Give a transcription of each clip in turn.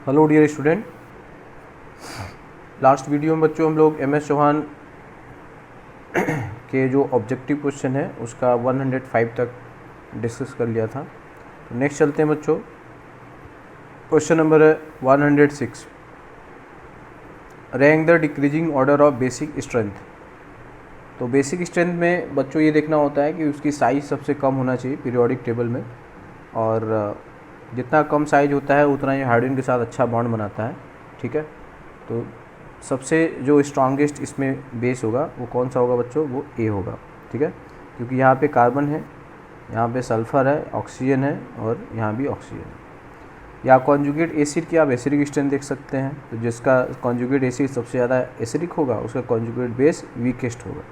Hello dear student, last video में बच्चों हम लोग MS चौहान के जो ऑब्जेक्टिव क्वेश्चन है उसका 105 तक डिस्कस कर लिया था। तो नेक्स्ट चलते हैं बच्चों, क्वेश्चन नंबर है 106, rank the decreasing order of basic strength. तो बेसिक स्ट्रेंथ में बच्चों ये देखना होता है कि उसकी साइज़ सबसे कम होना चाहिए पीरियोडिक टेबल में, और जितना कम साइज होता है उतना ये हाइड्रोजन के साथ अच्छा बॉन्ड बनाता है। ठीक है, तो सबसे जो स्ट्रॉन्गेस्ट इसमें बेस होगा वो कौन सा होगा बच्चों? वो A होगा। ठीक है, क्योंकि यहाँ पे कार्बन है, यहाँ पे सल्फ़र है, ऑक्सीजन है और यहाँ भी ऑक्सीजन है। या कॉन्जुगेट एसिड की आप एसिडिक स्ट्रेंथ देख सकते हैं, तो जिसका कॉन्जुगेट एसिड सबसे ज़्यादा एसिडिक होगा उसका कॉन्जुगेट बेस वीकेस्ट होगा।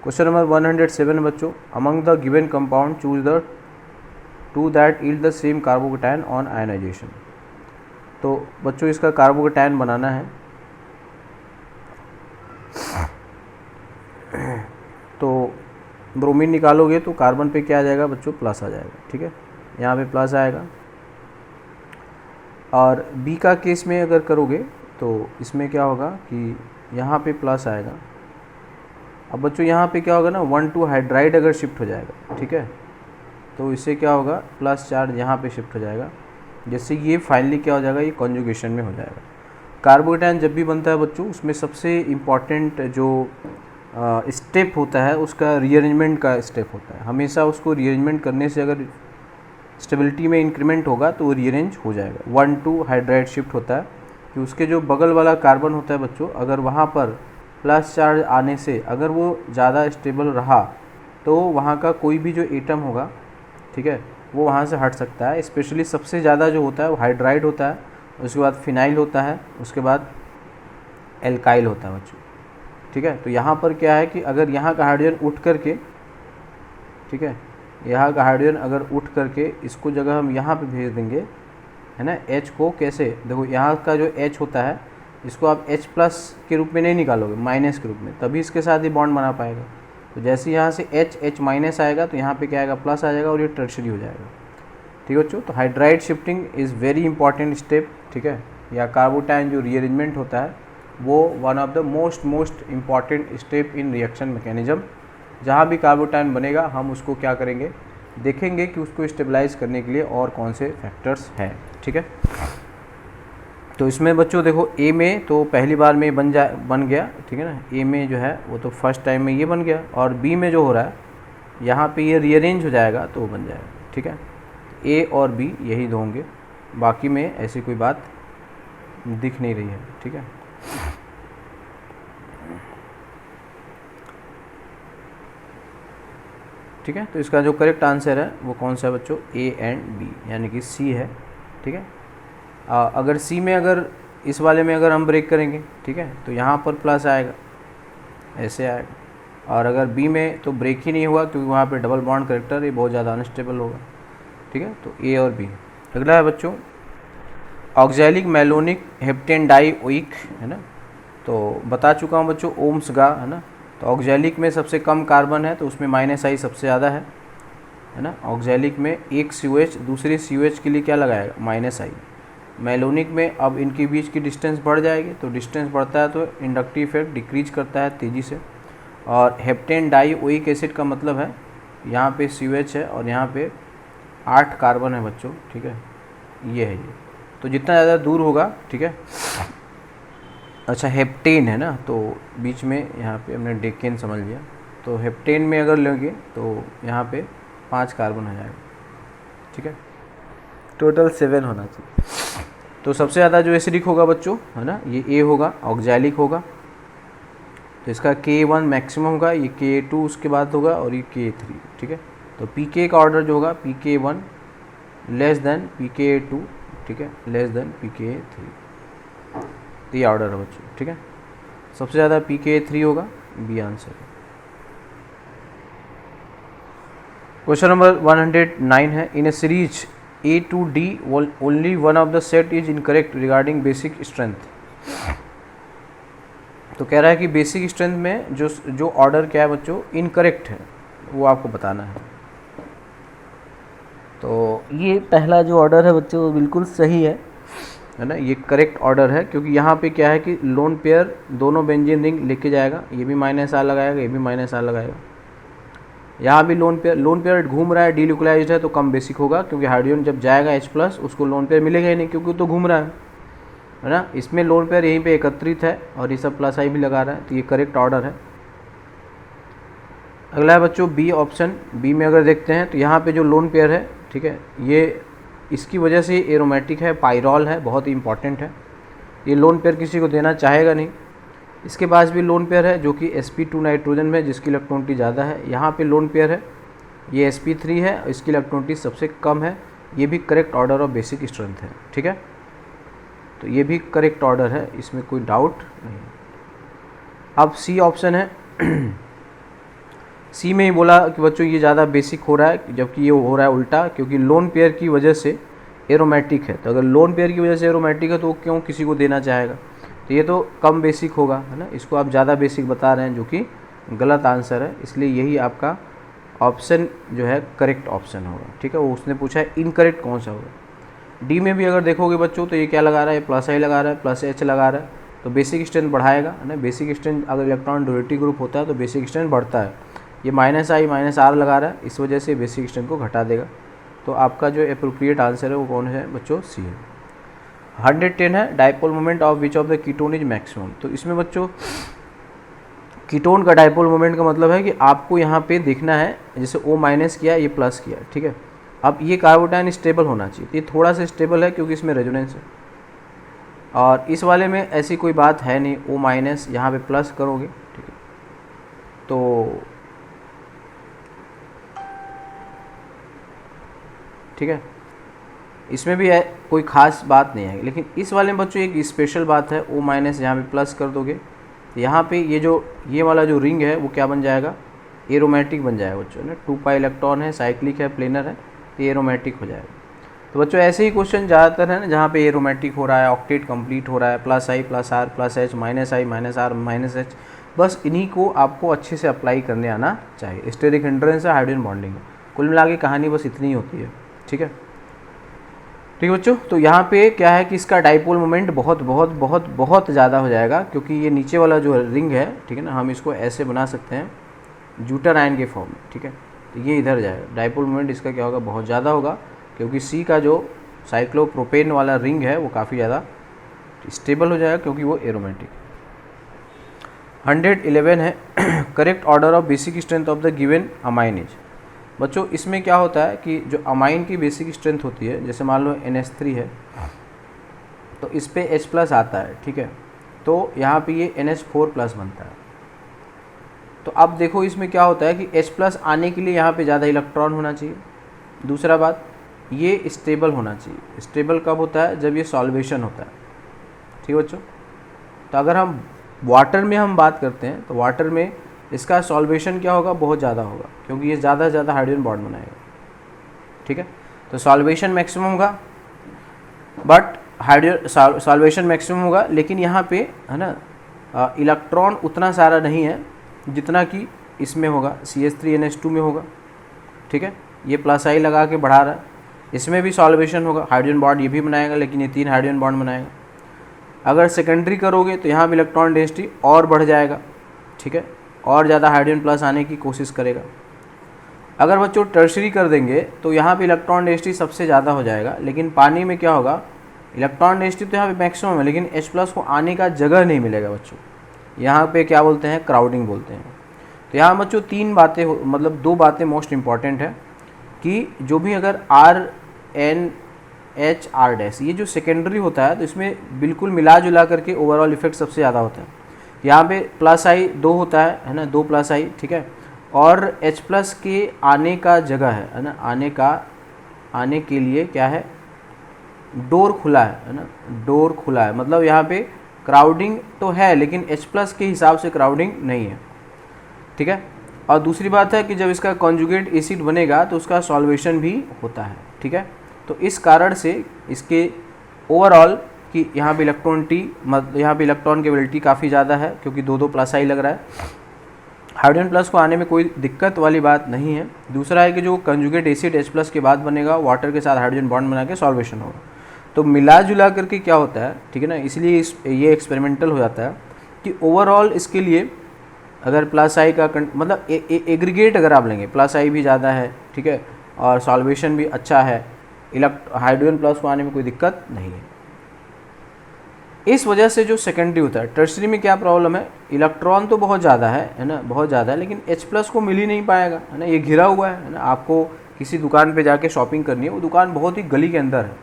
क्वेश्चन नंबर 107 बच्चों, among the given compound choose the two that yield the same carbocation on ionization. तो बच्चों इसका कार्बोकेटायन बनाना है, तो ब्रोमीन निकालोगे तो कार्बन पे क्या आ जाएगा बच्चों? प्लस आ जाएगा। ठीक है, यहाँ पे प्लस आएगा। और बी का केस में अगर करोगे तो इसमें क्या होगा कि यहाँ पे प्लस आएगा। अब बच्चों यहाँ पे क्या होगा ना, 1,2 हाइड्राइड अगर शिफ्ट हो जाएगा, ठीक है, तो इससे क्या होगा, प्लस चार्ज यहाँ पे शिफ्ट हो जाएगा, जिससे ये फाइनली क्या हो जाएगा, ये कॉन्जुगेशन में हो जाएगा। कार्बोकेटायन जब भी बनता है बच्चों उसमें सबसे इम्पॉर्टेंट जो स्टेप होता है उसका रीअरेंजमेंट का स्टेप होता है। हमेशा उसको रीअरेंजमेंट करने से अगर स्टेबिलिटी में इंक्रीमेंट होगा तो वो रीअरेंज हो जाएगा। 1,2 हाइड्राइड शिफ्ट होता है कि उसके जो बगल वाला कार्बन होता है बच्चों, अगर वहाँ पर प्लस चार्ज आने से अगर वो ज़्यादा स्टेबल रहा तो वहाँ का कोई भी जो एटम होगा, ठीक है, वो वहाँ से हट सकता है। स्पेशली सबसे ज़्यादा जो होता है वो हाइड्राइड होता है, उसके बाद फिनाइल होता है, उसके बाद एल्काइल होता है बच्चों। ठीक है, तो यहाँ पर क्या है कि अगर यहाँ का हाइड्रोजन उठ करके, ठीक है, यहाँ का हाइड्रोजन अगर उठ करके इसको जगह हम यहाँ पे भेज देंगे, है ना, H को कैसे, देखो यहाँ का जो H होता है इसको आप H प्लस के रूप में नहीं निकालोगे, माइनस के रूप में, तभी इसके साथ ही बॉन्ड बना पाएगा। तो जैसे यहाँ से H माइनस आएगा तो यहाँ पे क्या आएगा, प्लस आ जाएगा और ये टर्शरी हो जाएगा। ठीक है बच्चों, तो hydride shifting is very important step. ठीक है, या कार्बोटायन जो रीअरेंजमेंट होता है वो one of the most important step in reaction mechanism. जहाँ भी कार्बोटायन बनेगा हम उसको क्या करेंगे, देखेंगे कि उसको स्टेबलाइज करने के लिए और कौन से फैक्टर्स हैं। ठीक है, तो इसमें बच्चों देखो A में तो पहली बार में बन गया, ठीक है ना, A में जो है वो तो फर्स्ट टाइम में ये बन गया, और B में जो हो रहा है यहाँ पे ये रीअरेंज हो जाएगा तो वो बन जाएगा। ठीक है, A और B यही दो होंगे, बाकी में ऐसी कोई बात दिख नहीं रही है। ठीक है, ठीक है, तो इसका जो करेक्ट आंसर है वो कौन सा है बच्चों? A एंड B, यानी कि C है। ठीक है, अगर C में अगर इस वाले में अगर हम ब्रेक करेंगे, ठीक है, तो यहाँ पर प्लस आएगा, ऐसे आएगा, और अगर B में तो ब्रेक ही नहीं हुआ क्योंकि वहाँ पे डबल बॉन्ड करेक्टर ये बहुत ज़्यादा अनस्टेबल होगा। ठीक है, तो A और B। अगला है बच्चों ऑक्जेलिक मेलोनिक हेप्टेन डाइओइक, है ना, तो बता चुका हूँ बच्चों ओम्स गा, है ना। तो ऑक्जेलिक में सबसे कम कार्बन है तो उसमें -I सबसे ज़्यादा है ना। ऑक्जेलिक में एक COH दूसरी COH के लिए क्या लगाएगा, -I। मेलोनिक में अब इनके बीच की डिस्टेंस बढ़ जाएगी, तो डिस्टेंस बढ़ता है तो इंडक्टिव इफेक्ट डिक्रीज करता है तेज़ी से। और हेप्टेन डाइओइक एसिड का मतलब है यहाँ पे COH है और यहाँ पे 8 कार्बन है बच्चों। ठीक है, ये है ये, तो जितना ज़्यादा दूर होगा, ठीक है। अच्छा, हेप्टेन है ना, तो बीच में यहाँ पे हमने डेकेन समझ लिया, तो हेप्टेन में अगर लेंगे तो यहाँ पे 5 कार्बन हो जाएगा। ठीक है, टोटल 7 होना चाहिए। तो सबसे ज़्यादा जो एसिडिक होगा बच्चों, है ना, ये A होगा, ऑक्जेलिक होगा, तो इसका K1 मैक्सिमम होगा, ये K2 उसके बाद होगा और ये K3। ठीक है, तो pK का ऑर्डर जो होगा pK1 लेस देन pK2, ठीक है, लेस देन pK3, तो ये ऑर्डर है बच्चों। ठीक है, सबसे ज़्यादा pK3 होगा, बी आंसर है। क्वेश्चन नंबर 109 है, in a series A to D only one of the set is incorrect regarding basic strength. तो कह रहा है कि बेसिक स्ट्रेंथ में जो ऑर्डर क्या है बच्चों, इनकरेक्ट है, वो आपको बताना है। तो ये पहला जो ऑर्डर है बच्चों वो बिल्कुल सही है, है ना, ये करेक्ट ऑर्डर है, क्योंकि यहाँ पे क्या है कि लोन पेयर दोनों बेंजीन रिंग लेके जाएगा, ये भी -R लगाएगा, ये भी -R लगाएगा। यहाँ भी लोन पेयर घूम रहा है, डील्यूक्लाइज्ड है तो कम बेसिक होगा, क्योंकि हाइड्रोजन जब जाएगा H+ उसको लोन पेयर मिलेगा ही नहीं, क्योंकि वो तो घूम रहा है ना। इसमें लोन पेयर यहीं पे एकत्रित है और ये सब +I भी लगा रहा है, तो ये करेक्ट ऑर्डर है। अगला है बच्चों बी ऑप्शन। बी में अगर देखते हैं तो यहाँ पे जो लोन पेयर है, ठीक है, ये इसकी वजह से एरोमेटिक है, पायरॉल है, बहुत ही इंपॉर्टेंट है। ये लोन पेयर किसी को देना चाहेगा नहीं। इसके पास भी लोन पेयर है जो कि sp2 नाइट्रोजन में, जिसकी इलेक्ट्रॉनिटी ज़्यादा है। यहाँ पे लोन पेयर है, ये sp3 है, इसकी इलेक्ट्रॉनिटी सबसे कम है। ये भी correct order of basic strength है, ठीक है, तो ये भी करेक्ट ऑर्डर है, इसमें कोई डाउट नहीं। अब सी ऑप्शन है। सी में ही बोला कि बच्चों ये ज़्यादा बेसिक हो रहा है, जबकि ये हो रहा है उल्टा, क्योंकि लोन पेयर की वजह से एरोमेटिक है। तो अगर लोन पेयर की वजह से एरोमेटिक है तो क्यों किसी को देना चाहेगा, तो ये तो कम बेसिक होगा, है ना। इसको आप ज़्यादा बेसिक बता रहे हैं, जो कि गलत आंसर है, इसलिए यही आपका ऑप्शन जो है करेक्ट ऑप्शन होगा, ठीक है। वो उसने पूछा है इनकरेक्ट कौन सा होगा। डी में भी अगर देखोगे बच्चों तो ये क्या लगा रहा है, +I लगा रहा है, +H लगा रहा है, तो बेसिक स्ट्रेंथ बढ़ाएगा, है ना। बेसिक स्ट्रेंथ अगर इलेक्ट्रॉन ड्यूरेटिव ग्रुप होता है तो बेसिक स्ट्रेंथ बढ़ता है। ये -I -R लगा रहा है, इस वजह से बेसिक स्ट्रेंथ को घटा देगा। तो आपका जो एप्रोप्रिएट आंसर है वो कौन है बच्चों, सी है। 110 है, dipole moment of which of the ketone is maximum. तो इसमें बच्चों कीटोन का डायपोल मोमेंट का मतलब है कि आपको यहाँ पे देखना है, जैसे O- किया, ये प्लस किया, ठीक है। अब ये कार्बोटाइन स्टेबल होना चाहिए, ये थोड़ा सा स्टेबल है क्योंकि इसमें रेजोनेंस है, और इस वाले में ऐसी कोई बात है नहीं। O- यहाँ पे प्लस करोगे, ठीक है, तो ठीक है, इसमें भी है, कोई ख़ास बात नहीं है। लेकिन इस वाले में बच्चों एक स्पेशल बात है, O- यहाँ पे प्लस कर दोगे, यहाँ पे ये वाला जो रिंग है वो क्या बन जाएगा, एरोमेटिक बन जाएगा बच्चों ना। 2π इलेक्ट्रॉन है, साइक्लिक है, प्लेनर है, तो एरोमेटिक हो जाएगा। तो बच्चों ऐसे ही क्वेश्चन ज़्यादातर है ना, जहाँ पे एरोमेटिक हो रहा है, ऑक्टेट कंप्लीट हो रहा है, +I +R +H -I -R -H, बस इन्हीं को आपको अच्छे से अप्लाई करने आना चाहिए। स्टेरिक हिंड्रेंस है, हाइड्रोजन बॉन्डिंग है, कुल मिला के कहानी बस इतनी ही होती है, ठीक है। ठीक है बच्चों, तो यहाँ पे क्या है कि इसका डाइपोल मोमेंट बहुत बहुत बहुत बहुत ज़्यादा हो जाएगा, क्योंकि ये नीचे वाला जो रिंग है, ठीक है ना, हम इसको ऐसे बना सकते हैं जूटर आयन के फॉर्म में, ठीक है। तो ये इधर जाएगा, डाइपोल मोमेंट इसका क्या होगा, बहुत ज़्यादा होगा, क्योंकि सी का जो साइक्लोप्रोपेन वाला रिंग है वो काफ़ी ज़्यादा स्टेबल हो जाएगा, क्योंकि वो एरोमेटिक। 111 है, correct order of basic strength of the given amine is. बच्चों इसमें क्या होता है कि जो अमाइन की बेसिक स्ट्रेंथ होती है, जैसे मान लो NH3 है, तो इस पे H+ आता है, ठीक है, तो यहाँ पे ये NH4+ बनता है। तो अब देखो इसमें क्या होता है कि H+ आने के लिए यहाँ पे ज़्यादा इलेक्ट्रॉन होना चाहिए। दूसरा बात, ये स्टेबल होना चाहिए। स्टेबल कब होता है, जब ये सॉल्वेशन होता है, ठीक है बच्चों। तो अगर हम वाटर में हम बात करते हैं तो वाटर में इसका सॉल्वेशन क्या होगा, बहुत ज़्यादा होगा, क्योंकि ये ज़्यादा से ज़्यादा हाइड्रोजन बॉन्ड बनाएगा, ठीक है। तो सॉल्वेशन मैक्सिमम होगा, बट हाइड्रोजन सॉल्वेशन मैक्सिमम होगा, लेकिन यहाँ पे है ना इलेक्ट्रॉन उतना सारा नहीं है जितना कि इसमें होगा, CH3NH2 में होगा, ठीक है। ये +I लगा के बढ़ा रहा है, इसमें भी सॉल्वेशन होगा, हाइड्रोजन बॉन्ड ये भी बनाएगा, लेकिन ये 3 हाइड्रोजन बॉन्ड बनाएगा। अगर सेकेंडरी करोगे तो यहाँ भी इलेक्ट्रॉन डेंसिटी और बढ़ जाएगा, ठीक है, और ज़्यादा हाइड्रोजन प्लस आने की कोशिश करेगा। अगर बच्चों टर्शरी कर देंगे तो यहाँ पे इलेक्ट्रॉन डेंसिटी सबसे ज़्यादा हो जाएगा, लेकिन पानी में क्या होगा, इलेक्ट्रॉन डेंसिटी तो यहाँ पे मैक्सिमम है, लेकिन H+ को आने का जगह नहीं मिलेगा बच्चों। यहाँ पे क्या बोलते हैं, क्राउडिंग बोलते हैं। तो यहाँ बच्चों 3 बातें मतलब 2 बातें मोस्ट इंपॉर्टेंट है कि जो भी अगर RNHR' ये जो सेकेंडरी होता है तो इसमें बिल्कुल मिला जुला करके ओवरऑल इफेक्ट सबसे ज़्यादा होता है। यहाँ पे +I 2 होता है ना, 2 +I, ठीक है, और H+ के आने का जगह है ना, आने के लिए क्या है, डोर खुला है ना, डोर खुला है, मतलब यहाँ पे क्राउडिंग तो है लेकिन H+ के हिसाब से क्राउडिंग नहीं है, ठीक है। और दूसरी बात है कि जब इसका कॉन्जुगेट एसिड बनेगा तो उसका सॉल्वेशन भी होता है, ठीक है। तो इस कारण से इसके ओवरऑल कि यहाँ पे इलेक्ट्रॉन की एबिलिटी काफ़ी ज़्यादा है, क्योंकि 2 +I लग रहा है। हाइड्रोजन प्लस को आने में कोई दिक्कत वाली बात नहीं है। दूसरा है कि जो कंजुगेट एसिड H+ के बाद बनेगा, वाटर के साथ हाइड्रोजन बॉन्ड बना के सॉल्वेशन होगा। तो मिला जुला करके क्या होता है, ठीक है ना, इसलिए ये एक्सपेरिमेंटल हो जाता है कि ओवरऑल इसके लिए अगर प्लस आई का मतलब एग्रीगेट अगर आप लेंगे प्लस आई भी ज़्यादा है, ठीक है, और सॉल्वेशन भी अच्छा है, हाइड्रोजन प्लस को आने में कोई दिक्कत नहीं है। इस वजह से जो सेकेंडरी होता है, टर्सरी में क्या प्रॉब्लम है, इलेक्ट्रॉन तो बहुत ज़्यादा है ना, बहुत ज़्यादा है, लेकिन H+ को मिल ही नहीं पाएगा, है ना, ये घिरा हुआ है ना। आपको किसी दुकान पे जाके शॉपिंग करनी है, वो दुकान बहुत ही गली के अंदर है,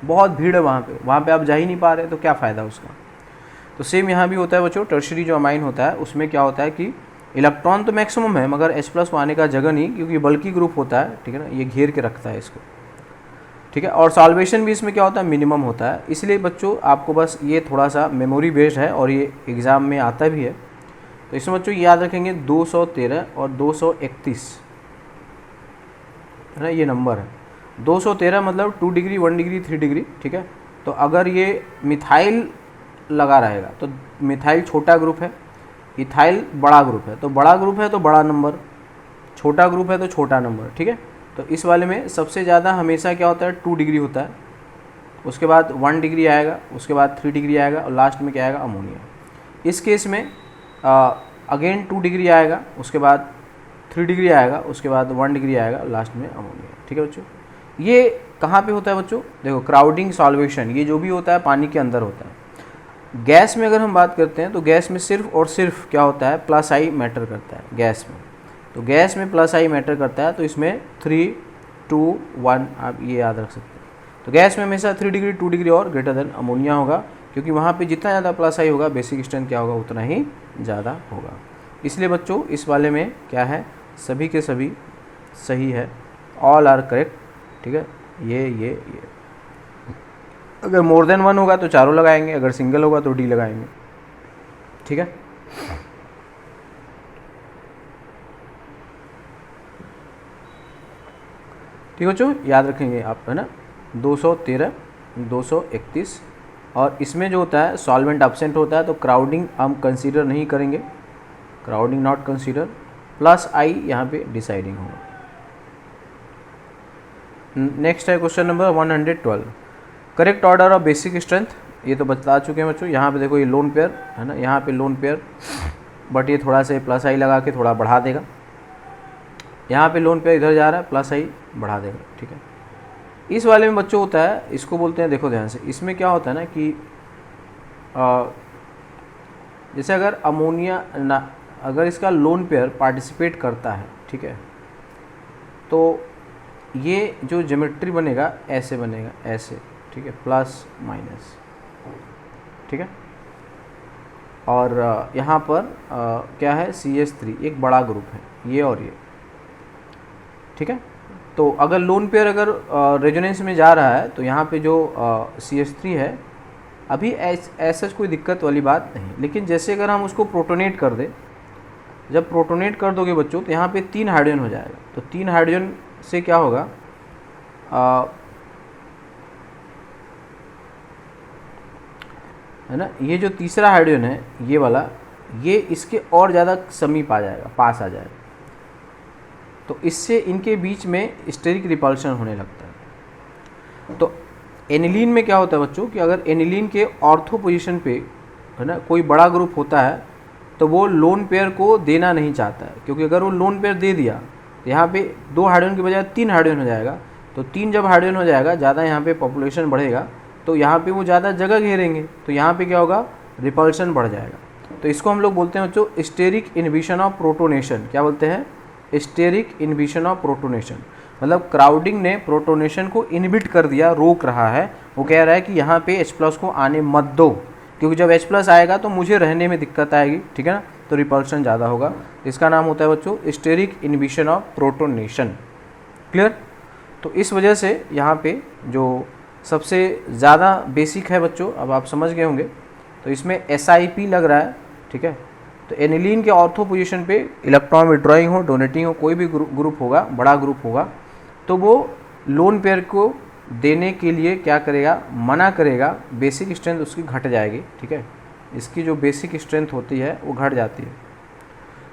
बहुत भीड़ है वहाँ पे आप जा ही नहीं पा रहे, तो क्या फ़ायदा उसका। तो सेम यहाँ भी होता है बच्चों, टर्सरी जो अमाइन होता है उसमें क्या होता है कि इलेक्ट्रॉन तो मैक्सिमम है मगर H+ को आने का जगह नहीं, क्योंकि बल्कि ग्रुप होता है, ठीक है ना, ये घेर के रखता है इसको, ठीक है। और सॉल्वेशन भी इसमें क्या होता है, मिनिमम होता है। इसलिए बच्चों आपको बस ये थोड़ा सा मेमोरी बेस्ड है और ये एग्ज़ाम में आता भी है। तो इसमें बच्चों याद रखेंगे 213 और 231, है ना, ये नंबर है। 213 मतलब 2 डिग्री 1 डिग्री 3 डिग्री, ठीक है। तो अगर ये मिथाइल लगा रहेगा तो मिथाइल छोटा ग्रुप है, इथाइल बड़ा ग्रुप है, तो बड़ा ग्रुप है तो बड़ा नंबर, छोटा ग्रुप है तो छोटा नंबर, ठीक है। तो इस वाले में सबसे ज़्यादा हमेशा क्या होता है, 2 डिग्री होता है, उसके बाद 1 डिग्री आएगा, उसके बाद 3 डिग्री आएगा और लास्ट में क्या आएगा, अमोनिया। इस केस में अगेन 2 डिग्री आएगा, उसके बाद 3 डिग्री आएगा, उसके बाद 1 डिग्री आएगा और लास्ट में अमोनिया, ठीक है बच्चों। ये कहाँ पे होता है बच्चों, देखो क्राउडिंग सॉल्वेशन, ये जो भी होता है पानी के अंदर होता है। गैस में अगर हम बात करते हैं तो गैस में सिर्फ और सिर्फ क्या होता है, प्लस आई मैटर करता है गैस में। तो गैस में प्लस आई मैटर करता है, तो इसमें 3, 2, 1 आप ये याद रख सकते हैं। तो गैस में हमेशा 3 डिग्री 2 डिग्री और ग्रेटर देन अमोनिया होगा, क्योंकि वहाँ पे जितना ज़्यादा प्लस आई होगा बेसिक स्ट्रेंथ क्या होगा, उतना ही ज़्यादा होगा। इसलिए बच्चों इस वाले में क्या है, सभी के सभी सही है, ऑल आर करेक्ट, ठीक है। ये अगर मोर देन 1 होगा तो चारों लगाएंगे, अगर सिंगल होगा तो डी लगाएंगे, ठीक है। ठीक बच्चों, याद रखेंगे आप, है ना, 213, 231, और इसमें जो होता है सॉल्वेंट एब्सेंट होता है तो क्राउडिंग हम कंसीडर नहीं करेंगे, क्राउडिंग नॉट कंसीडर, प्लस आई यहाँ पे डिसाइडिंग होगा। नेक्स्ट है question number 112, correct order of basic strength. ये तो बता चुके हैं बच्चों। यहाँ पे देखो ये लोन पेयर है ना, यहाँ पे लोन पेयर, बट ये थोड़ा सा प्लस आई लगा के थोड़ा बढ़ा देगा। यहाँ पे लोन पेयर इधर जा रहा है, प्लस आई बढ़ा देगा, ठीक है। इस वाले में बच्चों होता है, इसको बोलते हैं, देखो ध्यान से, इसमें क्या होता है ना कि जैसे अगर अमोनिया ना, अगर इसका लोन पेयर पार्टिसिपेट करता है, ठीक है, तो ये जो ज्योमेट्री बनेगा ऐसे बनेगा, ऐसे, ठीक है, प्लस माइनस, ठीक है। और यहाँ पर क्या है, CH3 एक बड़ा ग्रुप है, ये और ये, ठीक है। तो अगर लोन पेयर अगर रेजोनेंस में जा रहा है तो यहाँ पे जो CH3 है, अभी ऐसा कोई दिक्कत वाली बात नहीं, लेकिन जैसे अगर हम उसको प्रोटोनेट कर दें, जब प्रोटोनेट कर दोगे बच्चों तो यहाँ पे 3 हाइड्रोजन हो जाएगा। तो 3 हाइड्रोजन से क्या होगा, है ना, ये जो तीसरा हाइड्रोजन है ये वाला, ये इसके और ज़्यादा समीप आ जाएगा, पास आ जाएगा, तो इससे इनके बीच में स्टेरिक रिपल्शन होने लगता है। तो एनिलीन में क्या होता है बच्चों कि अगर एनिलीन के ऑर्थो पोजीशन पे, है ना, कोई बड़ा ग्रुप होता है तो वो लोन पेयर को देना नहीं चाहता है, क्योंकि अगर वो लोन पेयर दे दिया तो यहाँ पे 2 हाइड्रोजन के बजाय 3 हाइड्रोजन हो जाएगा। तो 3 जब हाइड्रोजन हो जाएगा, ज़्यादा यहाँ पे पॉपुलेशन बढ़ेगा, तो यहाँ पे वो ज़्यादा जगह घेरेंगे, तो यहाँ पे क्या होगा, रिपल्शन बढ़ जाएगा। तो इसको हम लोग बोलते हैं बच्चों स्टेरिक इनहिबिशन ऑफ प्रोटोनेशन। क्या बोलते हैं, स्टेरिक इनहिबिशन ऑफ प्रोटोनेशन। मतलब क्राउडिंग ने प्रोटोनेशन को इनहिबिट कर दिया, रोक रहा है। वो कह रहा है कि यहाँ पे H+ को आने मत दो, क्योंकि जब H+ आएगा तो मुझे रहने में दिक्कत आएगी, ठीक है ना, तो रिपल्शन ज़्यादा होगा। इसका नाम होता है बच्चों steric inhibition of protonation. Clear. तो इस वजह से यहाँ पे जो सबसे ज़्यादा बेसिक है बच्चों, अब आप समझ गए होंगे, तो इसमें SIP लग रहा है, ठीक है। तो एनिलीन के ऑर्थो पोजीशन पे इलेक्ट्रॉन विड्रॉइंग हो, डोनेटिंग हो, कोई भी ग्रुप होगा, बड़ा ग्रुप होगा, तो वो लोन पेयर को देने के लिए क्या करेगा, मना करेगा, बेसिक स्ट्रेंथ उसकी घट जाएगी, ठीक है। इसकी जो बेसिक स्ट्रेंथ होती है वो घट जाती है।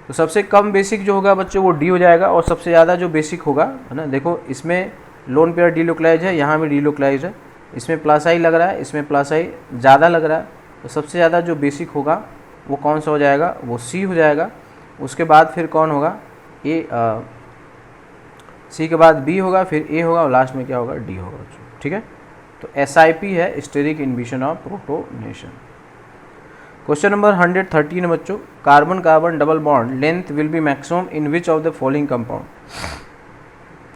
तो सबसे कम बेसिक जो होगा बच्चों वो डी हो जाएगा, और सबसे ज़्यादा जो बेसिक होगा, है ना, देखो इसमें लोन पेयर डीलोकलाइज है, यहाँ भी डीलोकलाइज है, इसमें प्लस आई लग रहा है, इसमें प्लस आई ज़्यादा लग रहा है, तो सबसे ज़्यादा जो बेसिक होगा वो कौन सा हो जाएगा, वो सी हो जाएगा। उसके बाद फिर कौन होगा, ए, सी के बाद बी होगा, फिर ए होगा और लास्ट में क्या होगा, डी होगा बच्चों। ठीक है, तो SIP है steric inhibition of protonation. Question number 113 है बच्चों, carbon carbon double bond length will be maximum in which of the following compound.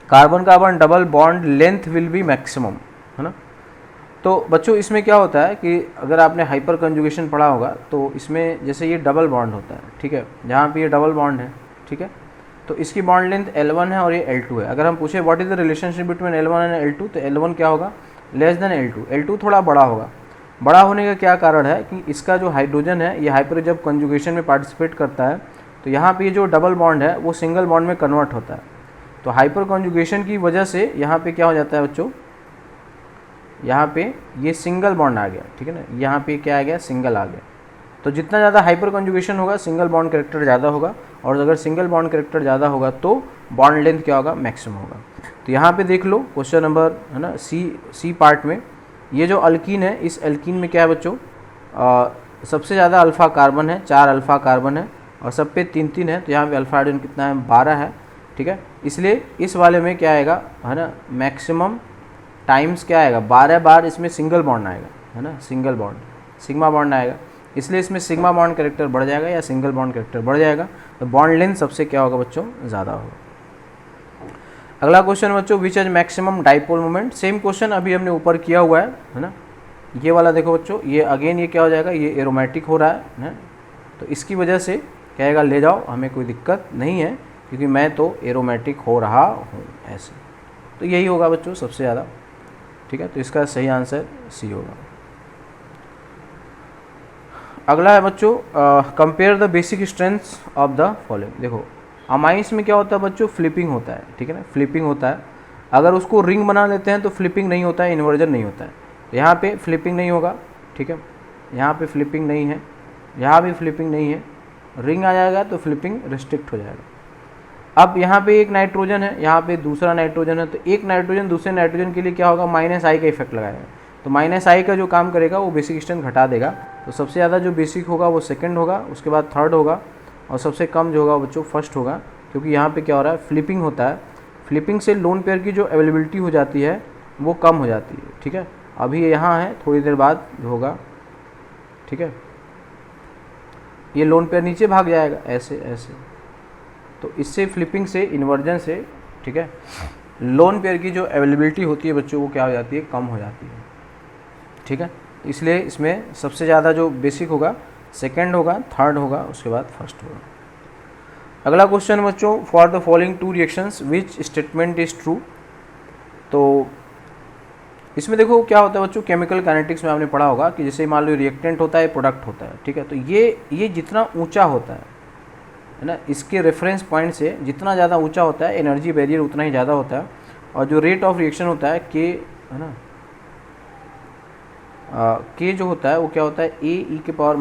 Carbon carbon double bond length will be maximum, है ना। तो बच्चों इसमें क्या होता है कि अगर आपने हाइपर कंजुगेशन पढ़ा होगा तो इसमें जैसे ये डबल बॉन्ड होता है, ठीक है, जहाँ पे ये डबल बॉन्ड है, ठीक है, तो इसकी बॉन्ड लेंथ L1 है और ये L2 है। अगर हम पूछे what is the relationship between L1 and L2, तो L1 क्या होगा, लेस देन L2। L2 थोड़ा बड़ा होगा। बड़ा होने का क्या कारण है कि इसका जो हाइड्रोजन है ये हाइपर जब कंजुगेशन में पार्टिसिपेट करता है तो यहाँ पे ये जो डबल बॉन्ड है वो सिंगल बॉन्ड में कन्वर्ट होता है। तो हाइपर कंजुगेशन की वजह से यहाँ पे क्या हो जाता है बच्चों, यहाँ पे ये सिंगल बॉन्ड आ गया, ठीक है ना, यहाँ पे क्या आ गया, सिंगल आ गया। तो जितना ज़्यादा हाइपर कंजुगेशन होगा सिंगल बॉन्ड कैरेक्टर ज़्यादा होगा, और अगर सिंगल बॉन्ड कैरेक्टर ज़्यादा होगा तो बॉन्ड लेंथ क्या होगा, मैक्सिमम होगा। तो यहाँ पे देख लो क्वेश्चन नंबर है ना सी पार्ट में, ये जो अल्कीन है, इस अल्कीन में क्या है बच्चों, सबसे ज़्यादा अल्फ़ा कार्बन है, 4 अल्फ़ा कार्बन है और सब पे 3 है। तो यहाँ पे अल्फ़ा हाइड्रोजन कितना है, 12 है, ठीक है। इसलिए इस वाले में क्या आएगा, है ना, मैक्सिमम टाइम्स क्या आएगा, 12 बार इसमें सिंगल बॉन्ड आएगा, है ना, सिंगल बॉन्ड, सिग्मा बॉन्ड आएगा। इसलिए इसमें सिग्मा बॉन्ड कैरेक्टर बढ़ जाएगा या सिंगल बॉन्ड कैरेक्टर बढ़ जाएगा, तो बॉन्ड लेंथ सबसे क्या होगा बच्चों, ज़्यादा होगा। अगला क्वेश्चन बच्चों, which is maximum dipole moment. Same question अभी हमने ऊपर किया हुआ है ना। ये वाला देखो बच्चों, ये अगेन ये क्या हो जाएगा, ये एरोमेटिक हो रहा है, तो इसकी वजह से कहेगा ले जाओ, हमें कोई दिक्कत नहीं है क्योंकि मैं तो एरोमेटिक हो रहा हूँ ऐसे। तो यही होगा बच्चों सबसे ज़्यादा, ठीक है। तो इसका सही आंसर सी होगा। अगला है बच्चों, compare the basic strengths of the following. देखो अमाइंस में क्या होता है बच्चों, फ्लिपिंग होता है, ठीक है ना, फ्लिपिंग होता है। अगर उसको रिंग बना लेते हैं तो फ्लिपिंग नहीं होता है, इन्वर्जन नहीं होता है। यहाँ पे फ्लिपिंग नहीं होगा, ठीक है, यहाँ पे फ्लिपिंग नहीं है, यहाँ भी फ्लिपिंग नहीं है, रिंग आ जाएगा तो फ्लिपिंग रिस्ट्रिक्ट हो जाएगा। अब यहाँ पे एक नाइट्रोजन है, यहाँ पे दूसरा नाइट्रोजन है, तो एक नाइट्रोजन दूसरे नाइट्रोजन के लिए क्या होगा, -I का इफेक्ट लगाएगा। तो -I का जो काम करेगा वो बेसिक स्ट्रेंथ घटा देगा। तो सबसे ज़्यादा जो बेसिक होगा वो सेकंड होगा, उसके बाद थर्ड होगा और सबसे कम जो होगा बच्चों फर्स्ट होगा, क्योंकि यहाँ पे क्या हो रहा है, फ्लिपिंग होता है। फ्लिपिंग से लोन पेयर की जो अवेलेबिलिटी हो जाती है वो कम हो जाती है, ठीक है। अभी यहाँ है, थोड़ी देर बाद होगा, ठीक है, ये लोन पेयर नीचे भाग जाएगा ऐसे ऐसे। तो इससे फ्लिपिंग से, इन्वर्जन से, ठीक है, लोन पेयर की जो अवेलेबिलिटी होती है बच्चों वो क्या हो जाती है, कम हो जाती है, ठीक है। इसलिए इसमें सबसे ज़्यादा जो बेसिक होगा सेकंड होगा, थर्ड होगा, उसके बाद फर्स्ट होगा। अगला क्वेश्चन बच्चों, for the following 2 reactions which statement is true. तो इसमें देखो क्या होता है बच्चों, केमिकल काइनेटिक्स में आपने पढ़ा होगा कि जैसे मान लो रिएक्टेंट होता है, प्रोडक्ट होता है, ठीक है। तो ये जितना ऊंचा होता है ना, इसके रेफरेंस पॉइंट से जितना ज़्यादा ऊंचा होता है एनर्जी बैरियर उतना ही ज़्यादा होता है। और जो रेट ऑफ रिएक्शन होता है के, है ना, के जो होता है वो क्या होता है, AE⁻⁻RT।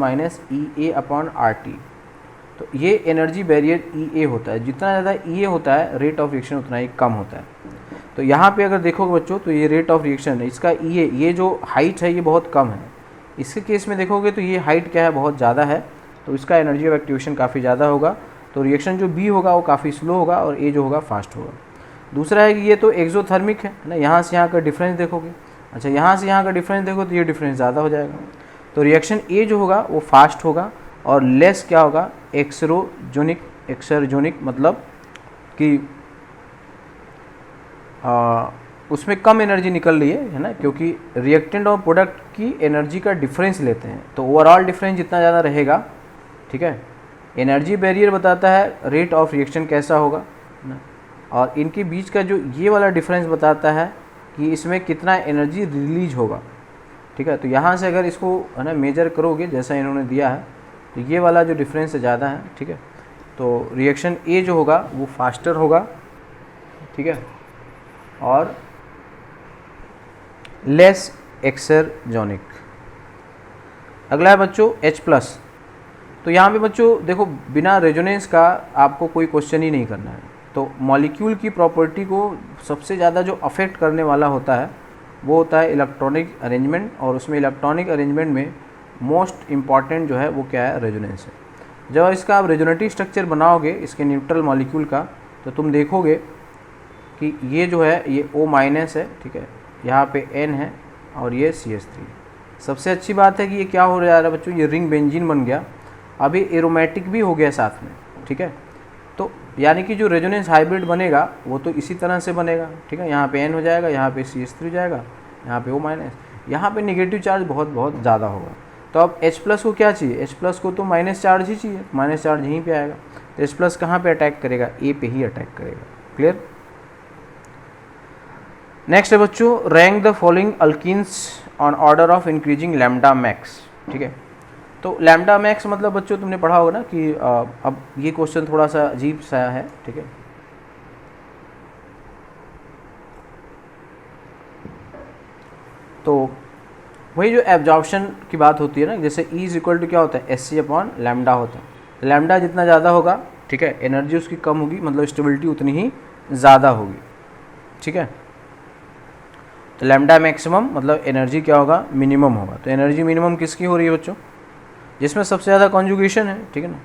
तो ये एनर्जी बैरियर EA होता है। जितना ज़्यादा EA होता है रेट ऑफ रिएक्शन उतना ही कम होता है। तो यहाँ पे अगर देखोगे बच्चों तो ये रेट ऑफ रिएक्शन है, इसका EA, ये जो हाइट है ये बहुत कम है। इसके केस में देखोगे तो ये हाइट क्या है, बहुत ज़्यादा है, तो इसका एनर्जी ऑफ एक्टिवेशन काफ़ी ज़्यादा होगा। तो रिएक्शन जो B होगा वो काफ़ी स्लो होगा और A जो होगा फास्ट होगा। दूसरा है कि ये तो एक्सोथर्मिक है ना, यहाँ से यहाँ का डिफरेंस देखोगे, अच्छा यहाँ से यहाँ का डिफरेंस देखो तो ये डिफरेंस ज़्यादा हो जाएगा। तो रिएक्शन A जो होगा वो फास्ट होगा और लेस क्या होगा, एक्सर्जोनिक, मतलब कि उसमें कम एनर्जी निकल रही है ना, क्योंकि रिएक्टेंट और प्रोडक्ट की एनर्जी का डिफरेंस लेते हैं। तो ओवरऑल डिफरेंस जितना ज़्यादा रहेगा, ठीक है, एनर्जी बैरियर बताता है रेट ऑफ रिएक्शन कैसा होगा ना, और इनके बीच का जो ये वाला डिफरेंस बताता है कि इसमें कितना एनर्जी रिलीज होगा, ठीक है। तो यहाँ से अगर इसको है ना मेजर करोगे जैसा इन्होंने दिया है तो ये वाला जो डिफरेंस ज़्यादा है, ठीक है। तो रिएक्शन A जो होगा वो फास्टर होगा, ठीक है, और लेस एक्सर्जोनिक। अगला है बच्चों H+। तो यहाँ पे बच्चों देखो बिना रेजोनेंस का आपको कोई क्वेश्चन ही नहीं करना है। तो मॉलिक्यूल की प्रॉपर्टी को सबसे ज़्यादा जो अफेक्ट करने वाला होता है वो होता है इलेक्ट्रॉनिक अरेंजमेंट, और उसमें इलेक्ट्रॉनिक अरेंजमेंट में मोस्ट इम्पॉर्टेंट जो है वो क्या है, रेजोनेंस है। जब इसका आप रेजोनेटिव स्ट्रक्चर बनाओगे इसके न्यूट्रल मॉलिक्यूल का, तो तुम देखोगे कि ये जो है ये O- है, ठीक है, यहाँ पे N है और ये CH3। सबसे अच्छी बात है कि ये क्या हो रहा है बच्चों, ये रिंग बेंजीन बन गया, अभी एरोमेटिक भी हो गया साथ में, ठीक है। तो यानी कि जो रेजोनेंस हाइब्रिड बनेगा वो तो इसी तरह से बनेगा, ठीक है। यहाँ पे N हो जाएगा, यहाँ पे CH3 हो जाएगा, यहाँ पे O-, यहाँ पे नेगेटिव चार्ज बहुत ज़्यादा होगा। तो अब H+ को क्या चाहिए, H+ को तो माइनस चार्ज ही चाहिए, माइनस चार्ज यहीं पे आएगा। तो H+ कहाँ पे अटैक करेगा, A पे ही अटैक करेगा। क्लियर। नेक्स्ट है बच्चों, rank the following alkenes on order of increasing lambda max, ठीक है। तो लैम्डा मैक्स मतलब बच्चों तुमने पढ़ा होगा ना कि अब ये क्वेश्चन थोड़ा सा अजीब सा है, ठीक है। तो वही जो एब्जॉर्प्शन की बात होती है ना, जैसे E = क्या होता है, Hc/λ होता है। लैम्डा जितना ज़्यादा होगा, ठीक है, एनर्जी उसकी कम होगी, मतलब स्टेबिलिटी उतनी ही ज़्यादा होगी, ठीक है। तो लैम्डा मैक्सिमम मतलब एनर्जी क्या होगा, मिनिमम होगा। तो एनर्जी मिनिमम किसकी हो रही है बच्चों, जिसमें सबसे ज़्यादा कॉन्जुगेशन है, ठीक है ना,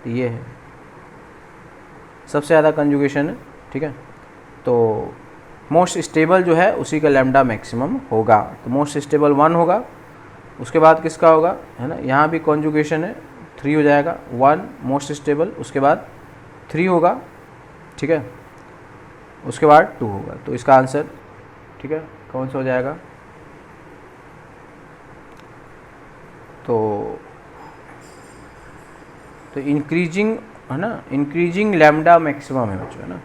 तो ये है सबसे ज़्यादा कॉन्जुगेशन है, ठीक है। तो मोस्ट स्टेबल जो है उसी का लैम्डा मैक्सिमम होगा। तो मोस्ट स्टेबल 1 होगा, उसके बाद किसका होगा, है ना, यहाँ भी कॉन्जुगेशन है, 3 हो जाएगा, 1 मोस्ट स्टेबल, उसके बाद 3 होगा, ठीक है, उसके बाद 2 होगा। तो इसका आंसर, ठीक है, कौन सा हो जाएगा, तो इंक्रीजिंग, है ना, इंक्रीजिंग लैम्डा मैक्सिमम है बच्चों, है ना।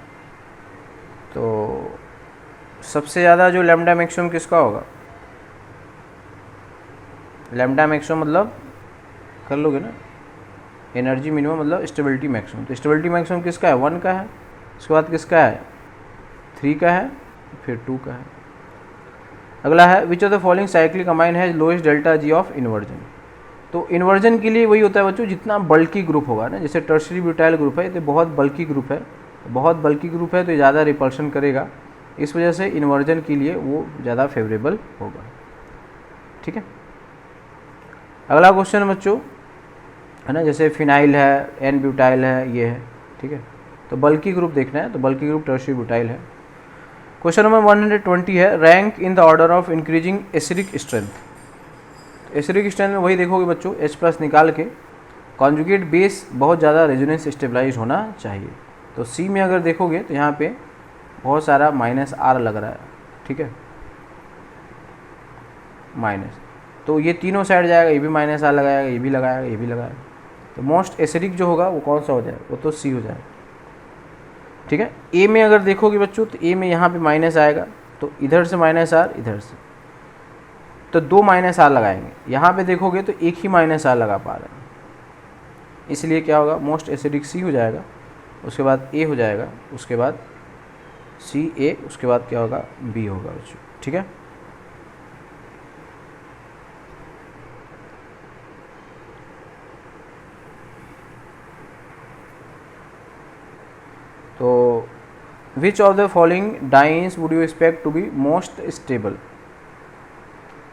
तो सबसे ज़्यादा जो लैम्डा मैक्सिमम किसका होगा, लैम्डा मैक्सिमम मतलब कर लोगे ना, एनर्जी मिनिमम मतलब स्टेबिलिटी मैक्सिमम। तो स्टेबिलिटी मैक्सिमम किसका है, 1 का है, उसके बाद किसका है, 3 का है, फिर 2 का है। अगला है which of the following cyclic amine has lowest delta G of inversion. तो इन्वर्जन के लिए वही होता है बच्चों, जितना बल्की ग्रुप होगा ना, जैसे टर्शरी ब्यूटाइल ग्रुप है, तो बहुत बल्की ग्रुप है, बहुत बल्की ग्रुप है, तो ज़्यादा रिपल्शन करेगा, इस वजह से इन्वर्जन के लिए वो ज़्यादा फेवरेबल होगा, ठीक है। अगला क्वेश्चन बच्चों, है ना, जैसे फिनाइल है, N ब्यूटाइल है, ये है, ठीक है। तो बल्की ग्रुप देखना है, तो बल्की ग्रुप टर्शरी ब्यूटाइल है। क्वेश्चन नंबर 120 है, rank in the order of increasing acidic strength. Acidic strength में वही देखोगे बच्चों, H+ निकाल के कॉन्जुगेट बेस बहुत ज़्यादा रेजोनेंस स्टेबलाइज होना चाहिए। तो C में अगर देखोगे तो यहाँ पे बहुत सारा -R लग रहा है, ठीक है, माइनस, तो ये तीनों साइड जाएगा, ये भी -R लगाएगा, ये भी लगाएगा, ये भी लगाएगा। तो मोस्ट एसिडिक जो होगा वो कौन सा हो जाएगा, वो तो C हो जाएगा, ठीक है। A में अगर देखोगे बच्चों, तो A में यहाँ पे माइनस आएगा, तो इधर से -R, इधर से, तो 2 -R लगाएंगे। यहाँ पे देखोगे तो एक ही -R लगा पा रहे हैं, इसलिए क्या होगा, मोस्ट एसिडिक C हो जाएगा, उसके बाद A हो जाएगा, उसके बाद CA, उसके बाद क्या होगा, B होगा बच्चों, ठीक है। तो which of the following dienes would you expect to be most stable.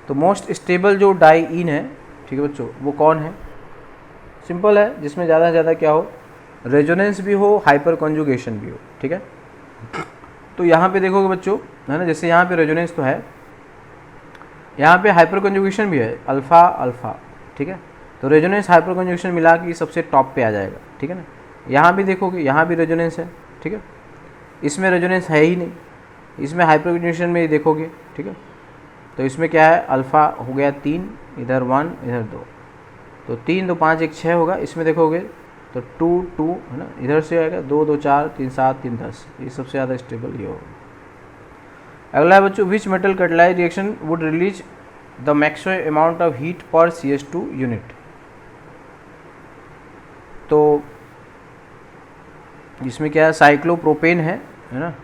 तो मोस्ट स्टेबल जो डाइइन है, ठीक है बच्चों, वो कौन है, सिंपल है, जिसमें ज़्यादा से ज़्यादा क्या हो, रेजोनेंस भी हो, हाइपर कॉन्जुगेशन भी हो, ठीक है। तो यहाँ पे देखोगे बच्चों, है ना, जैसे यहाँ पे रेजोनेंस तो है, यहाँ पे हाइपर कॉन्जुगेशन भी है, अल्फ़ा अल्फ़ा, ठीक है। तो रेजोनेंस हाइपर कॉन्जुगेशन मिला के सबसे टॉप पे आ जाएगा, ठीक है ना। यहाँ भी देखोगे, यहाँ भी रेजोनेंस है, ठीक है, इसमें रेजोनेंस है ही नहीं, इसमें हाइपर कॉन्जुगेशन में देखोगे, ठीक है। तो इसमें क्या है, अल्फ़ा हो गया 3, इधर 1, इधर 2, तो 3 2 5 1 6 होगा। इसमें देखोगे तो 2 2, है ना, इधर से आएगा 2 2 4 3 7 3 10, ये सबसे ज़्यादा स्टेबल ये होगा। अगला है बच्चों, which metal catalyse reaction would release the maximum amount of heat पर CH2 यूनिट। तो इसमें क्या है, साइक्लोप्रोपेन है ना।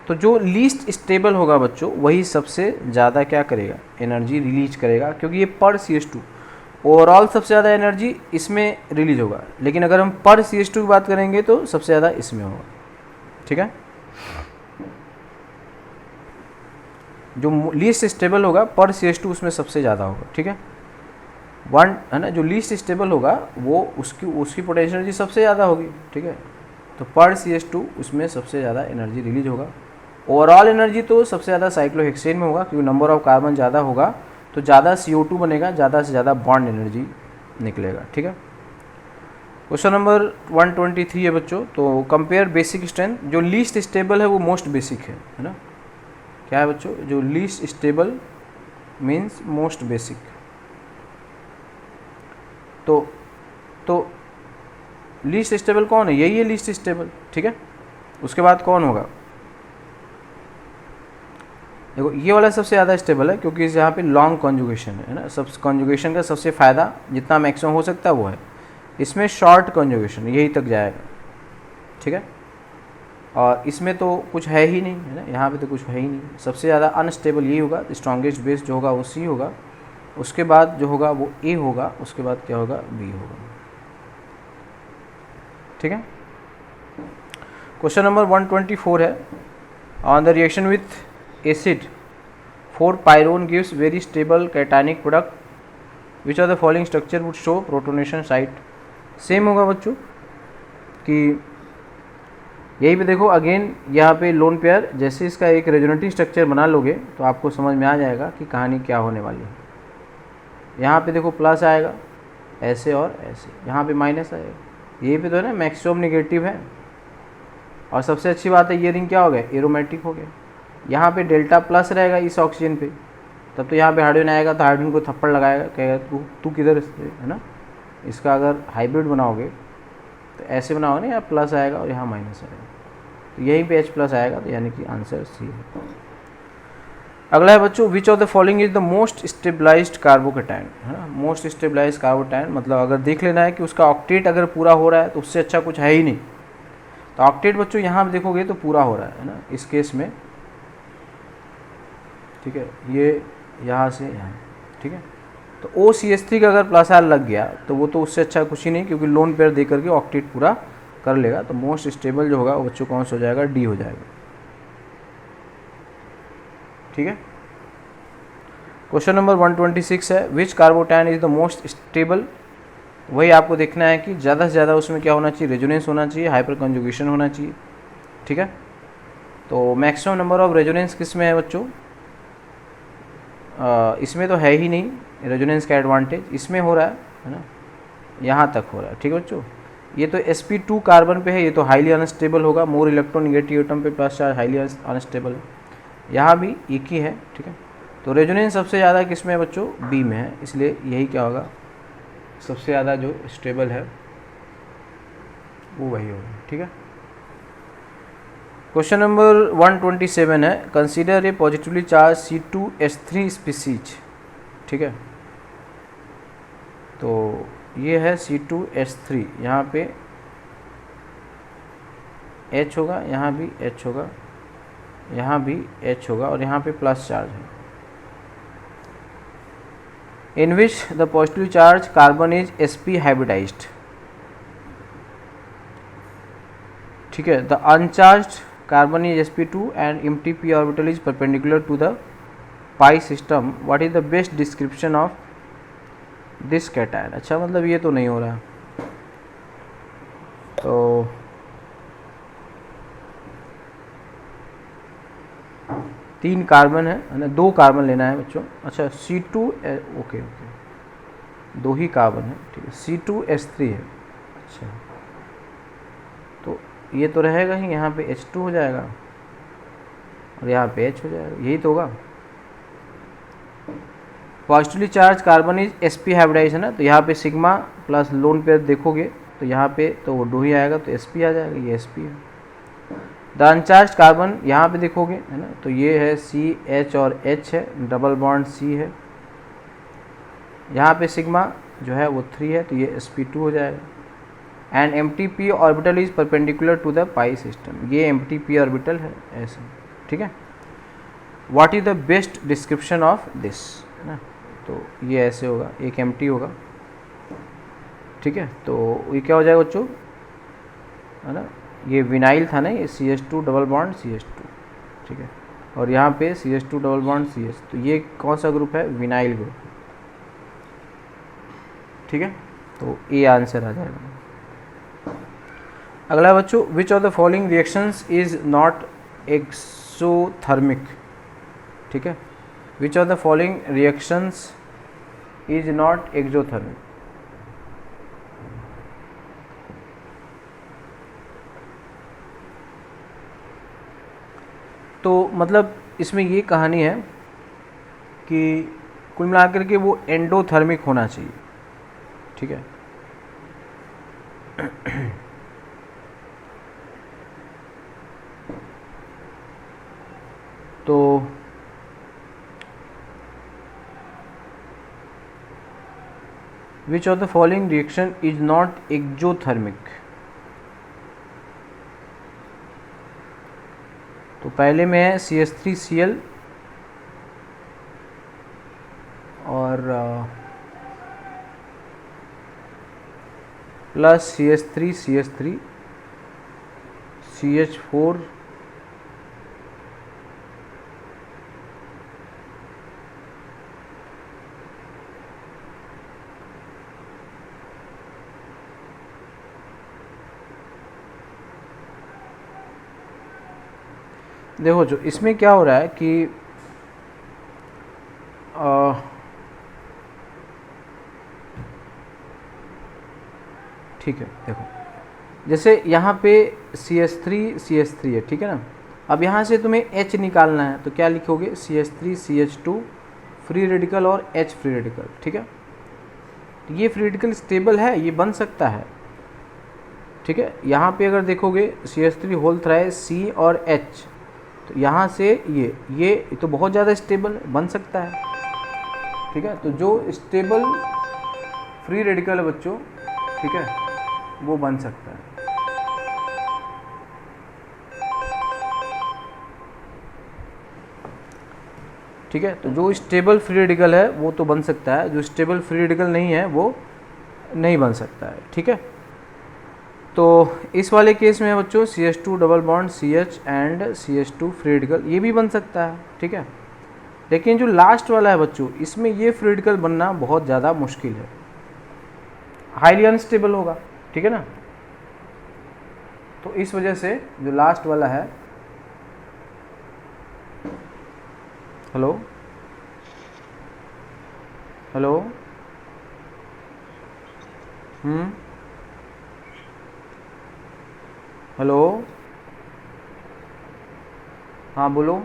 तो जो लीस्ट स्टेबल होगा बच्चों, वही सबसे ज़्यादा क्या करेगा, एनर्जी रिलीज करेगा, क्योंकि ये पर CH2 ओवरऑल सबसे ज़्यादा एनर्जी इसमें रिलीज होगा, लेकिन अगर हम पर CH2 की बात करेंगे तो सबसे ज़्यादा इसमें होगा, ठीक है। जो लीस्ट स्टेबल होगा पर CH2 उसमें सबसे ज़्यादा होगा, ठीक है। वन है ना, जो लीस्ट स्टेबल होगा वो उसकी पोटेंशियल एनर्जी सबसे ज़्यादा होगी, ठीक है। तो पर CH2 उसमें सबसे ज़्यादा एनर्जी रिलीज होगा। ओवरऑल एनर्जी तो सबसे ज़्यादा साइक्लोहेक्सेन में होगा, क्योंकि नंबर ऑफ कार्बन ज़्यादा होगा तो ज़्यादा CO2 बनेगा, ज़्यादा से ज़्यादा बॉन्ड एनर्जी निकलेगा, ठीक है। क्वेश्चन नंबर 123 है बच्चों। तो कंपेयर बेसिक स्ट्रेंथ, जो लीस्ट स्टेबल है वो मोस्ट बेसिक है ना। क्या है बच्चों, जो least stable means most basic. तो लीस्ट स्टेबल कौन है, यही है लीस्ट स्टेबल, ठीक है। उसके बाद कौन होगा, देखो ये वाला सबसे ज़्यादा स्टेबल है, क्योंकि यहाँ पे लॉन्ग कॉन्जुगेशन है ना। सब कॉन्जुगेशन का सबसे फ़ायदा जितना मैक्सिमम हो सकता है वो है। इसमें शॉर्ट कॉन्जुगेशन यही तक जाएगा, ठीक है। और इसमें तो कुछ है ही नहीं, है ना, यहाँ पे तो कुछ है ही नहीं। सबसे ज़्यादा अनस्टेबल यही होगा। स्ट्रॉन्गेस्ट बेस जो होगा वो C होगा, उसके बाद जो होगा वो A होगा, उसके बाद क्या होगा, B होगा, ठीक है। क्वेश्चन नंबर 124 है। On the reaction with acid 4-pyrone gives very stable cationic product, which are the following structure would show protonation site. Same होगा बच्चों कि यही पे देखो अगेन यहाँ पे लोन पेयर, जैसे इसका एक रेजोनेटिव स्ट्रक्चर बना लोगे तो आपको समझ में आ जाएगा कि कहानी क्या होने वाली है। यहाँ पे देखो प्लस आएगा ऐसे और ऐसे, यहाँ पे माइनस आएगा, यही पे तो है ना मैक्सिमम नेगेटिव है। और सबसे अच्छी बात है ये रिंग क्या हो गया, एरोमेटिक हो गया। यहाँ पे डेल्टा प्लस रहेगा इस ऑक्सीजन पे, तब तो यहाँ पे हाइड्रोजन आएगा तो हाइड्रोजन को थप्पड़ लगाएगा, कहेगा तू किधर से, है ना। इसका अगर हाइब्रिड बनाओगे तो ऐसे बनाओगे ना, यहाँ प्लस आएगा और यहाँ माइनस आएगा, तो यहीं पे H+ आएगा, तो यानी कि आंसर C है। अगला है बच्चों, which of the following is the most stabilized carbocation, है ना। मोस्ट स्टेबलाइज्ड कार्बोकेटायन मतलब अगर देख लेना है कि उसका ऑक्टेट अगर पूरा हो रहा है तो उससे अच्छा कुछ है ही नहीं। तो ऑक्टेट बच्चों यहाँ देखोगे तो पूरा हो रहा है ना इस केस में, ठीक है। ये यहाँ से यहाँ, ठीक है। तो OCH3 का अगर प्लस R लग गया तो वो तो उससे अच्छा कुछ ही नहीं, क्योंकि लोन पेयर दे करके ऑक्टेट पूरा कर लेगा। तो मोस्ट स्टेबल जो होगा वो बच्चों कौन सा हो जाएगा, D हो जाएगा, ठीक है। क्वेश्चन नंबर 126 है। विच कार्बोटायन इज द मोस्ट स्टेबल। वही आपको देखना है कि ज़्यादा से ज़्यादा उसमें क्या होना चाहिए, रेजोनेंस होना चाहिए, हाइपर कंजुगेशन होना चाहिए, ठीक है। तो मैक्सिमम नंबर ऑफ रेजोनेंस किस में है बच्चों, इसमें तो है ही नहीं रेजोनेंस का एडवांटेज, इसमें हो रहा है ना, यहाँ तक हो रहा है, ठीक है बच्चों। ये तो sp2 कार्बन पे है, ये तो हाईली अनस्टेबल होगा, मोर इलेक्ट्रोनेगेटिव एटम पे प्लस चार्ज, हाईली अनस्टेबल है। यहाँ भी एक ही है, ठीक है। तो रेजोनेंस सबसे ज़्यादा किस में है बच्चों, B में है, इसलिए यही क्या होगा, सबसे ज़्यादा जो स्टेबल है वो वही होगा, ठीक है। क्वेश्चन नंबर 127 है। Consider a positively charge C2H3 species, ठीक है। तो ये है C2H3, यहाँ पे H होगा, यहाँ भी H होगा, यहाँ भी H होगा और यहाँ पे प्लस चार्ज है। In which the positively charge carbon is sp hybridised, ठीक है। The uncharged carbon is sp2 and empty p orbital is perpendicular to the pi system. What is the best description of this cation? अच्छा मतलब ये तो नहीं हो रहा, तो तीन कार्बन है ना, दो कार्बन लेना है बच्चों। अच्छा C2 ओके, दो ही कार्बन है, ठीक है। C2H3 है, अच्छा तो ये तो रहेगा ही, यहाँ पे H2 हो जाएगा और यहाँ पे H हो जाएगा, यही तो होगा। Positively charge carbon is sp hybridize है ना, तो यहाँ पे सिग्मा प्लस लोन पेयर देखोगे तो यहाँ पे तो वो 2 ही आएगा, तो sp आ जाएगा, ये sp है। द अनचार्ज कार्बन यहाँ पे देखोगे है ना, तो ये है CH और H है, डबल बॉन्ड C है, यहाँ पे सिग्मा जो है वो 3 है, तो ये sp2 हो जाएगा। And empty p orbital is perpendicular to the pi system, ये empty p ऑर्बिटल है ऐसे, ठीक है। What is the best description of this, है ना, तो ये ऐसे होगा, एक empty होगा, ठीक है। तो ये क्या हो जाएगा बच्चों, है ना, ये विनाइल था ना, ये CH2 डबल बॉन्ड CH2, ठीक है। और यहाँ पे CH2 डबल बॉन्ड CH, तो ये कौन सा ग्रुप है, विनाइल ग्रुप, ठीक है। तो ए आंसर आ जाएगा। अगला बच्चों, which of the following reactions is not exothermic, ठीक है, which of the following reactions is not exothermic. तो मतलब इसमें ये कहानी है कि कुल मिलाकर के वो एंडोथर्मिक होना चाहिए, ठीक है। तो which of the following reaction is not exothermic. तो पहले में है CH3Cl और प्लस CH3CH3 CH4 देखो जो इसमें क्या हो रहा है कि ठीक है, देखो जैसे यहाँ पे CH3 है, ठीक है ना। अब यहाँ से तुम्हें H निकालना है, तो क्या लिखोगे, CH3CH2 फ्री रेडिकल और H फ्री रेडिकल, ठीक है। तो ये फ्री रेडिकल स्टेबल है, ये बन सकता है, ठीक है। यहाँ पे अगर देखोगे CH3 होल थ्राइस C और H, तो यहाँ से ये तो बहुत ज़्यादा स्टेबल बन सकता है, ठीक है। तो जो स्टेबल फ्री रेडिकल है बच्चों, ठीक है, वो बन सकता है। ठीक है, तो जो स्टेबल फ्री रेडिकल है वो तो बन सकता है, जो स्टेबल फ्री रेडिकल नहीं है वो नहीं बन सकता है, ठीक है। तो इस वाले केस में बच्चों CH2 double bond CH and CH2 free radical ये भी बन सकता है, ठीक है। लेकिन जो लास्ट वाला है बच्चों, इसमें ये फ्री रेडिकल बनना बहुत ज़्यादा मुश्किल है, हाईली अनस्टेबल होगा, ठीक है ना। तो इस वजह से जो लास्ट वाला है, हेलो हेलो हेलो, हाँ बोलो।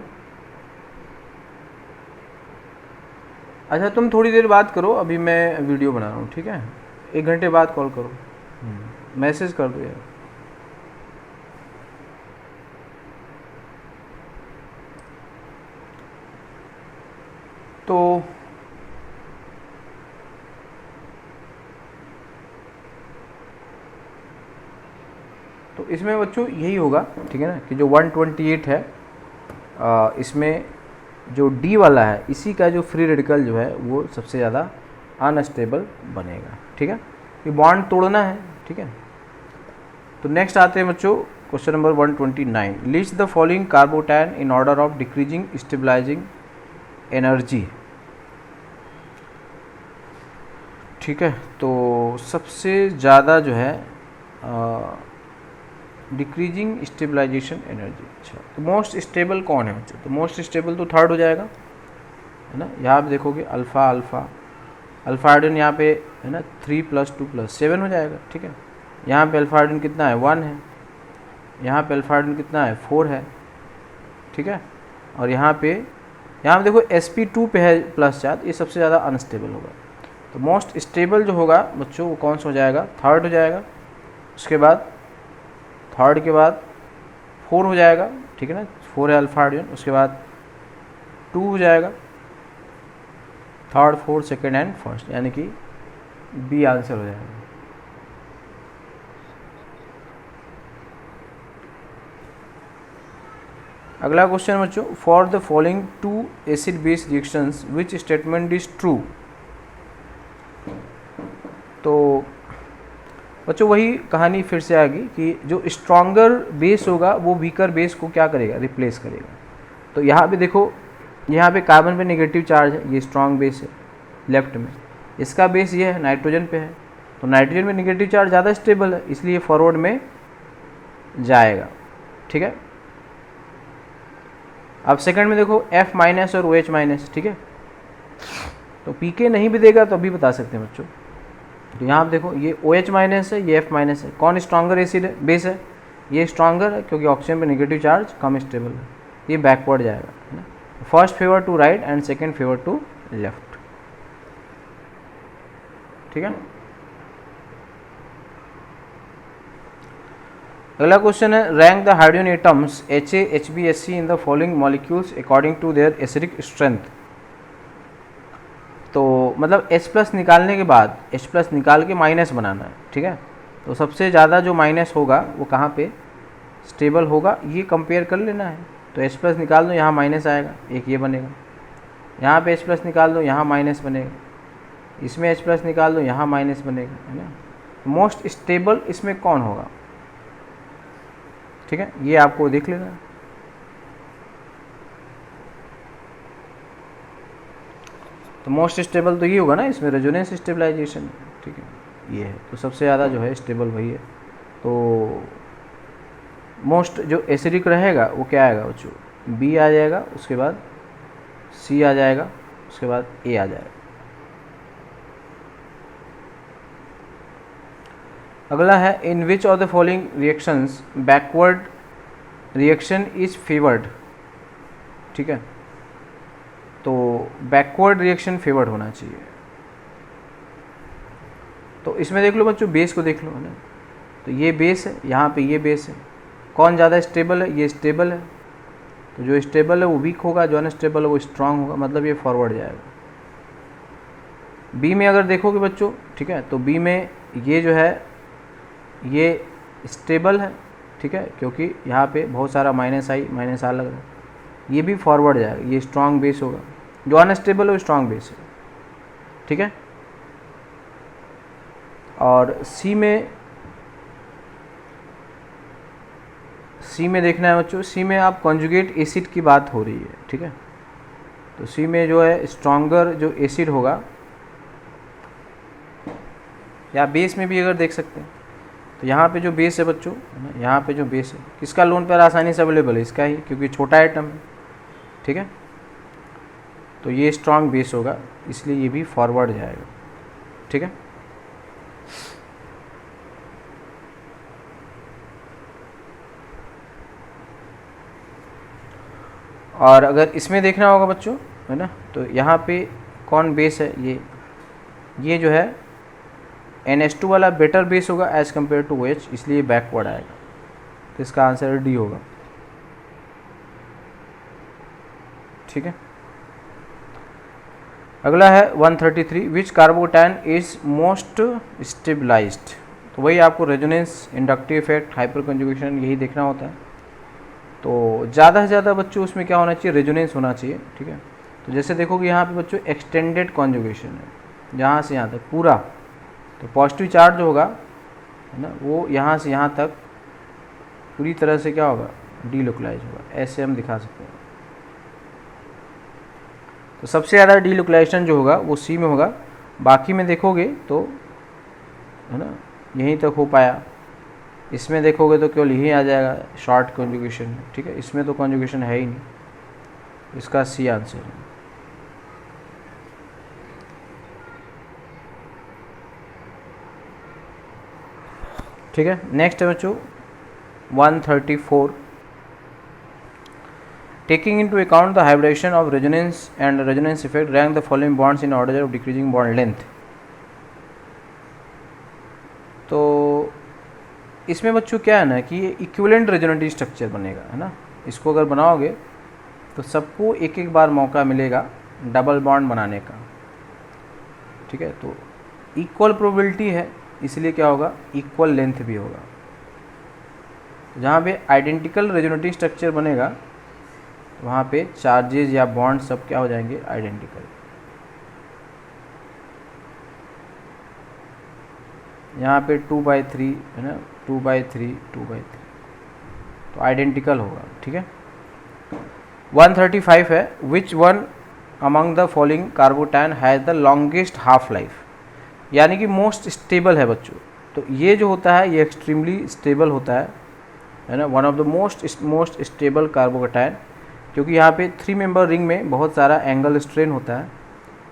अच्छा तुम थोड़ी देर बात करो, अभी मैं वीडियो बना रहा हूँ, ठीक है। 1 घंटे बाद कॉल करो, मैसेज कर दो यार। तो इसमें बच्चों यही होगा, ठीक है ना, कि जो 128 है इसमें जो डी वाला है, इसी का जो फ्री रेडिकल जो है वो सबसे ज़्यादा अनस्टेबल बनेगा, ठीक है। ये बॉन्ड तोड़ना है, ठीक है। तो नेक्स्ट आते हैं बच्चों question number 129, list the following carbocation in order of decreasing stabilising energy, ठीक है। तो सबसे ज़्यादा जो है डिक्रीजिंग स्टेबलाइजेशन एनर्जी, अच्छा तो मोस्ट स्टेबल कौन है बच्चों, तो मोस्ट स्टेबल तो थर्ड हो जाएगा, है ना। यहाँ पे देखोगे अल्फ़ा अल्फ़ा अल्फ़ा हाइड्रोजन यहाँ पे है ना 3 + 2 + 7 हो जाएगा, ठीक है। यहाँ पे अल्फ़ा हाइड्रोजन कितना है 1 है, यहाँ पे अल्फ़ा हाइड्रोजन कितना है 4 है, ठीक है। और यहाँ पे देखो sp2 पे है +4, ये सबसे ज़्यादा अनस्टेबल होगा। तो मोस्ट स्टेबल जो होगा बच्चों वो कौन सा हो जाएगा, थर्ड हो जाएगा। उसके बाद थर्ड के बाद 4 हो जाएगा, ठीक है ना, 4 है अल्फ़ा हाइड्रोजन। उसके बाद 2 हो जाएगा, third fourth second and first, यानी कि बी आंसर हो जाएगा। अगला क्वेश्चन बच्चों, for the following 2 acid base reactions which statement is true. तो बच्चों वही कहानी फिर से आएगी कि जो स्ट्रॉन्गर बेस होगा वो वीकर बेस को क्या करेगा, रिप्लेस करेगा। तो तो यहाँ पे देखो, यहाँ पे कार्बन पे नेगेटिव चार्ज है, ये स्ट्रॉन्ग बेस है लेफ्ट में, इसका बेस ये है, नाइट्रोजन पे है, तो नाइट्रोजन में नेगेटिव चार्ज ज़्यादा स्टेबल है, इसलिए फॉरवर्ड में जाएगा। ठीक है, अब सेकंड में देखो F माइनस और OH माइनस। ठीक है, तो pK नहीं भी देगा तो अभी बता सकते हैं बच्चों। तो यहाँ आप देखो, ये OH माइनस है, ये F माइनस है, कौन स्ट्रॉन्गर एसिड है, बेस है, ये स्ट्रॉन्गर है क्योंकि ऑक्सीजन पे नेगेटिव चार्ज कम स्टेबल है, ये बैकवर्ड जाएगा, है ना। First favour to right and second favour to left. ठीक है, अगला क्वेश्चन है, rank the hydrogen atoms Ha, Hb, Hc in the following molecules according to their acidic strength. तो मतलब H+ निकालने के बाद H+ निकाल के माइनस बनाना है। ठीक है, तो सबसे ज़्यादा जो माइनस होगा वो कहाँ पे स्टेबल होगा, ये कंपेयर कर लेना है। तो H+ निकाल दो, यहाँ माइनस आएगा, एक ये बनेगा, यहाँ पे H+ निकाल दो, यहाँ माइनस बनेगा, इसमें H+ निकाल दो, यहाँ माइनस बनेगा, है ना। मोस्ट स्टेबल इसमें कौन होगा, ठीक है, ये आपको देख लेना है। तो मोस्ट स्टेबल तो ये होगा ना, इसमें रेजोनेंस स्टेबलाइजेशन। ठीक है, ये है, तो सबसे ज़्यादा जो है स्टेबल वही है। तो मोस्ट जो एसिडिक रहेगा वो क्या आएगा बच्चों, B आ जाएगा, उसके बाद C आ जाएगा, उसके बाद A आ जाएगा। अगला है, in which of the following reactions backward reaction is favoured. ठीक है, तो बैकवर्ड रिएक्शन फेवर्ड होना चाहिए। तो इसमें देख लो बच्चों, बेस को देख लो, है ना। तो ये बेस है, यहाँ पे ये बेस है, कौन ज़्यादा स्टेबल है, ये स्टेबल है, तो जो स्टेबल है वो वीक होगा, जो अनस्टेबल है वो स्ट्रांग होगा, मतलब ये फॉरवर्ड जाएगा। बी में अगर देखोगे बच्चों, ठीक है, तो बी में ये जो है ये स्टेबल है। ठीक है, क्योंकि यहाँ पे बहुत सारा माइनस आई माइनस आ लग रहा है, ये भी फॉरवर्ड जाएगा, ये स्ट्रांग बेस होगा, जो अनस्टेबल है वो स्ट्रांग बेस है। ठीक है, और सी में देखना है बच्चों, सी में आप कॉन्जुगेट एसिड की बात हो रही है। ठीक है, तो सी में जो है स्ट्रॉन्गर जो एसिड होगा, या बेस में भी अगर देख सकते हैं, तो यहाँ पे जो बेस है बच्चों, है ना, यहाँ पे जो बेस है किसका लोन पेयर आसानी से अवेलेबल है, इसका ही, क्योंकि छोटा आइटम है। ठीक है, तो ये स्ट्रॉन्ग बेस होगा, इसलिए ये भी फॉरवर्ड जाएगा। ठीक है, और अगर इसमें देखना होगा बच्चों, है ना, तो यहाँ पे कौन बेस है, ये जो है NH2 वाला बेटर बेस होगा एज कम्पेयर टू OH, इसलिए बैकवर्ड आएगा। तो इसका आंसर डी होगा। ठीक है, अगला है 133, विच कार्बोकैटायन इज मोस्ट स्टेबलाइज्ड। तो वही आपको resonance, inductive effect, hyper conjugation, यही देखना होता है। तो ज़्यादा से ज़्यादा बच्चों उसमें क्या होना चाहिए, रेजोनेंस होना चाहिए। ठीक है, तो जैसे देखोगे यहाँ पे बच्चों एक्सटेंडेड कॉन्जुगेशन है, यहाँ से यहाँ तक पूरा, तो पॉजिटिव चार्ज जो होगा, है ना, वो यहाँ से यहाँ तक पूरी तरह से क्या होगा, डीलोकलाइज होगा, ऐसे हम दिखा सकते हैं। तो सबसे ज़्यादा डीलोकलाइजेशन जो होगा वो सी में होगा, बाकी में देखोगे तो, है ना, यहीं तक हो पाया। इसमें देखोगे तो केवल यही आ जाएगा, शॉर्ट कॉन्जुगेशन। ठीक है, इसमें तो कॉन्जुगेशन है ही नहीं, इसका सी आंसर है। ठीक है, नेक्स्ट है बच्चों 134, taking into account the hybridization of resonance and resonance effect, rank the following bonds in order of decreasing bond length. तो इसमें बच्चों क्या है ना कि ये इक्विवेलेंट रेजोनेटिव स्ट्रक्चर बनेगा, है ना। इसको अगर बनाओगे तो सबको एक एक बार मौका मिलेगा डबल बॉन्ड बनाने का। ठीक है, तो इक्वल प्रोबेबिलिटी है, इसलिए क्या होगा, इक्वल लेंथ भी होगा। जहाँ पे आइडेंटिकल रेजोनेटिव स्ट्रक्चर बनेगा वहाँ पे चार्जेस या बॉन्ड सब क्या हो जाएंगे, आइडेंटिकल। यहाँ पे 2/3 है ना, 2/3 2/3, तो आइडेंटिकल होगा। ठीक है, 135 है, which one among the following carbocation has the longest half life, यानी कि मोस्ट स्टेबल है बच्चों। तो ये जो होता है ये एक्सट्रीमली स्टेबल होता है ना, one of the most stable carbocation, क्योंकि यहाँ पे 3 मेंबर रिंग में बहुत सारा एंगल स्ट्रेन होता है।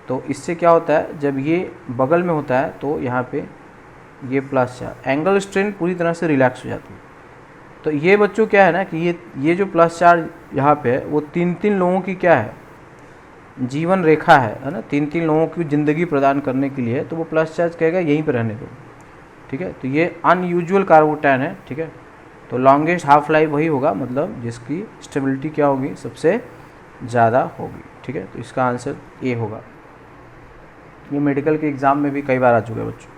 तो इससे क्या होता है, जब ये बगल में होता है तो यहाँ पे ये प्लस चार्ज, एंगल स्ट्रेन पूरी तरह से रिलैक्स हो जाती है। तो ये बच्चों क्या है ना कि ये जो प्लस चार्ज यहाँ पे है वो 3 लोगों की क्या है, जीवन रेखा है ना, 3 लोगों की ज़िंदगी प्रदान करने के लिए। तो वो प्लस चार्ज कहेगा यहीं पर रहने दो, ठीक है। तो ये अनयूजुअल कार्बोटैन है, ठीक है। तो लॉन्गेस्ट हाफ लाइफ वही होगा, मतलब जिसकी स्टेबिलिटी क्या होगी, सबसे ज़्यादा होगी, ठीक है। तो इसका आंसर ए होगा। ये मेडिकल के एग्जाम में भी कई बार आ चुका है बच्चों।